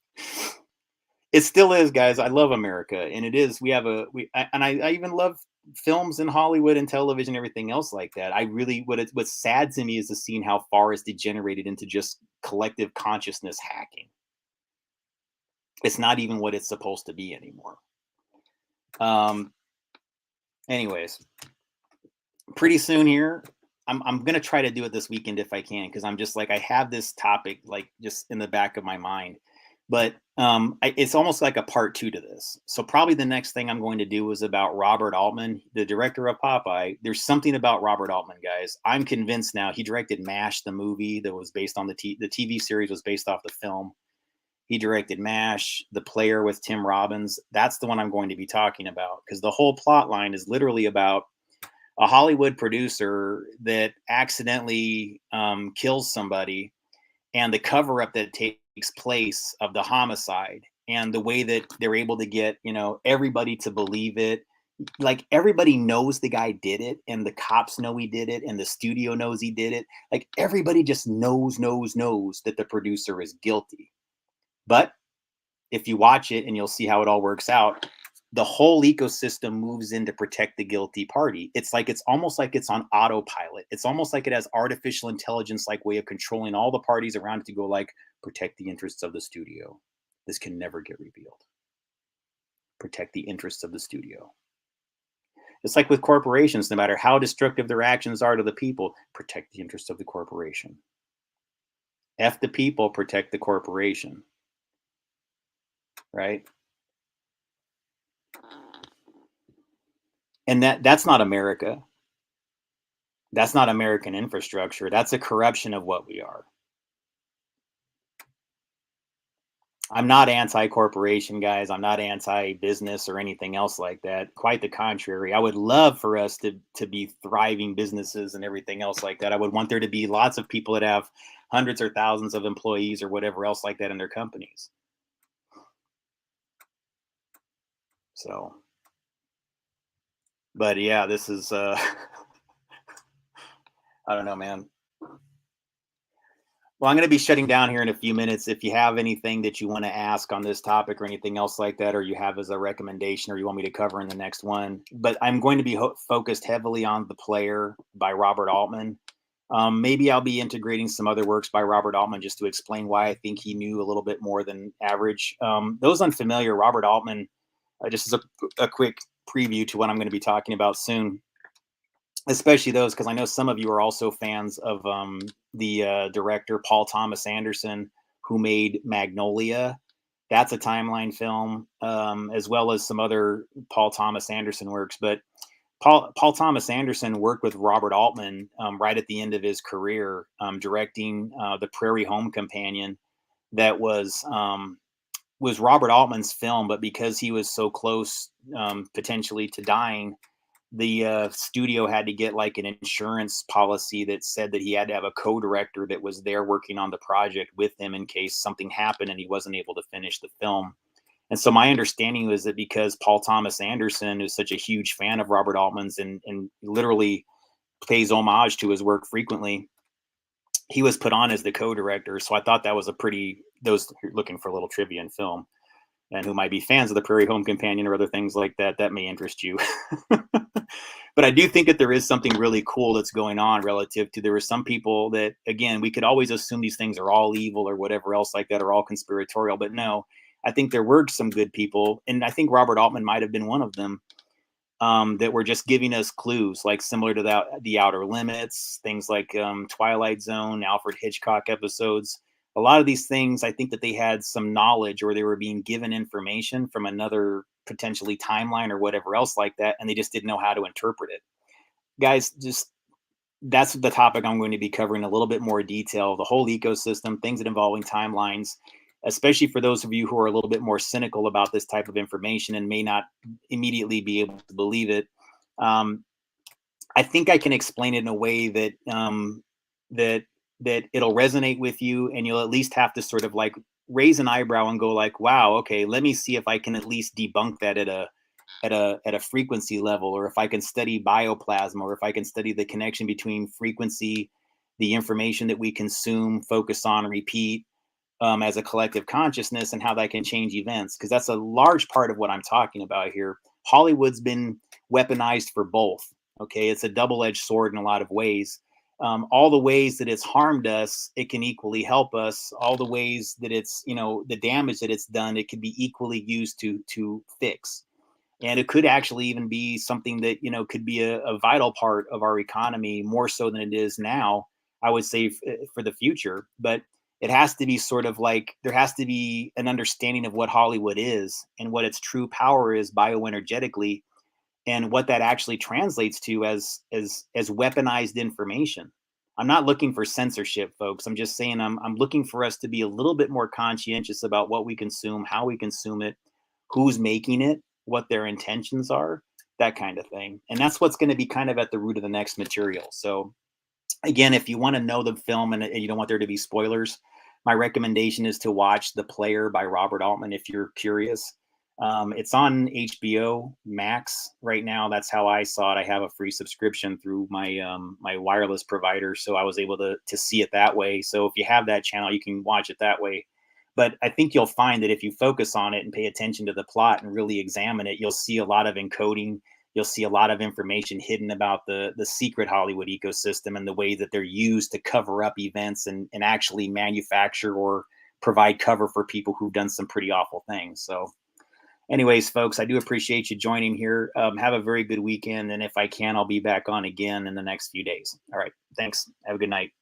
It still is, guys. I love America, and it is. I even love films in Hollywood and television, and everything else like that. I really, what's sad to me is to seeing how far it's degenerated into just collective consciousness hacking. It's not even what it's supposed to be anymore. Anyways, pretty soon here, I'm gonna try to do it this weekend if I can, because I'm just like, I have this topic like just in the back of my mind. But it's almost like a part 2 to this. So probably the next thing I'm going to do is about Robert Altman, the director of Popeye. There's something about Robert Altman, guys. I'm convinced now. He directed MASH, the movie that was based on the TV series was based off the film. He directed MASH, The Player with Tim Robbins. That's the one I'm going to be talking about, because the whole plot line is literally about a Hollywood producer that accidentally kills somebody, and the cover up that takes place of the homicide, and the way that they're able to get everybody to believe it. Like, everybody knows the guy did it, and the cops know he did it, and the studio knows he did it. Like, everybody just knows that the producer is guilty. But if you watch it, and you'll see how it all works out, the whole ecosystem moves in to protect the guilty party. It's almost like it's on autopilot. It's almost like it has artificial intelligence like way of controlling all the parties around it to go like, protect the interests of the studio. This can never get revealed. Protect the interests of the studio. It's like with corporations, no matter how destructive their actions are to the people, protect the interests of the corporation. F the people, protect the corporation. Right? And that's not America. That's not American infrastructure. That's a corruption of what we are. I'm not anti-corporation, guys. I'm not anti-business or anything else like that. Quite the contrary. I would love for us to be thriving businesses and everything else like that. I would want there to be lots of people that have hundreds or thousands of employees or whatever else like that in their companies. So, but yeah, this is I don't know, man. Well, I'm going to be shutting down here in a few minutes. If you have anything that you want to ask on this topic or anything else like that, or you have as a recommendation or you want me to cover in the next one, but I'm going to be focused heavily on The Player by Robert Altman. Maybe I'll be integrating some other works by Robert Altman just to explain why I think he knew a little bit more than average. Those unfamiliar, Robert Altman, just as a quick preview to what I'm going to be talking about soon, especially those, because I know some of you are also fans of the director Paul Thomas Anderson, who made Magnolia. That's a timeline film, as well as some other Paul Thomas Anderson works. But Paul Thomas Anderson worked with Robert Altman right at the end of his career, directing The Prairie Home Companion. That was Robert Altman's film, but because he was so close potentially to dying, the studio had to get like an insurance policy that said that he had to have a co-director that was there working on the project with him in case something happened and he wasn't able to finish the film. And so my understanding was that because Paul Thomas Anderson is such a huge fan of Robert Altman's and literally pays homage to his work frequently, he was put on as the co-director. So I thought that was those looking for a little trivia in film and who might be fans of The Prairie Home Companion or other things like that, that may interest you. But I do think that there is something really cool that's going on relative to, there are some people that, again, we could always assume these things are all evil or whatever else like that, or all conspiratorial, but no, I think there were some good people. And I think Robert Altman might've been one of them, that were just giving us clues, like similar to The Outer Limits, things like Twilight Zone, Alfred Hitchcock episodes. A lot of these things, I think that they had some knowledge or they were being given information from another potentially timeline or whatever else like that, and they just didn't know how to interpret it. Guys, just that's the topic I'm going to be covering a little bit more detail, the whole ecosystem, things that involving timelines, especially for those of you who are a little bit more cynical about this type of information and may not immediately be able to believe it. I think I can explain it in a way that that it'll resonate with you, and you'll at least have to sort of like raise an eyebrow and go like, wow, okay, let me see if I can at least debunk that at a frequency level, or if I can study bioplasma, or if I can study the connection between frequency, the information that we consume, focus on, repeat, as a collective consciousness, and how that can change events. Because that's a large part of what I'm talking about here. Hollywood's been weaponized for both. Okay, it's a double-edged sword in a lot of ways. All the ways that it's harmed us, it can equally help us. All the ways that it's, the damage that it's done, it could be equally used to fix. And it could actually even be something that, could be a vital part of our economy, more so than it is now, I would say, for the future. But it has to be sort of like, there has to be an understanding of what Hollywood is and what its true power is bioenergetically, and what that actually translates to as weaponized information. I'm not looking for censorship, folks. I'm just saying I'm looking for us to be a little bit more conscientious about what we consume, how we consume it, who's making it, what their intentions are, that kind of thing. And that's what's going to be kind of at the root of the next material. So again, if you want to know the film and you don't want there to be spoilers, my recommendation is to watch The Player by Robert Altman if you're curious. It's on HBO Max right now. That's how I saw it. I have a free subscription through my my wireless provider, so I was able to see it that way. So if you have that channel, you can watch it that way. But I think you'll find that if you focus on it and pay attention to the plot and really examine it, you'll see a lot of encoding. You'll see a lot of information hidden about the secret Hollywood ecosystem and the way that they're used to cover up events and actually manufacture or provide cover for people who've done some pretty awful things. So anyways, folks, I do appreciate you joining here. Have a very good weekend. And if I can, I'll be back on again in the next few days. All right. Thanks. Have a good night.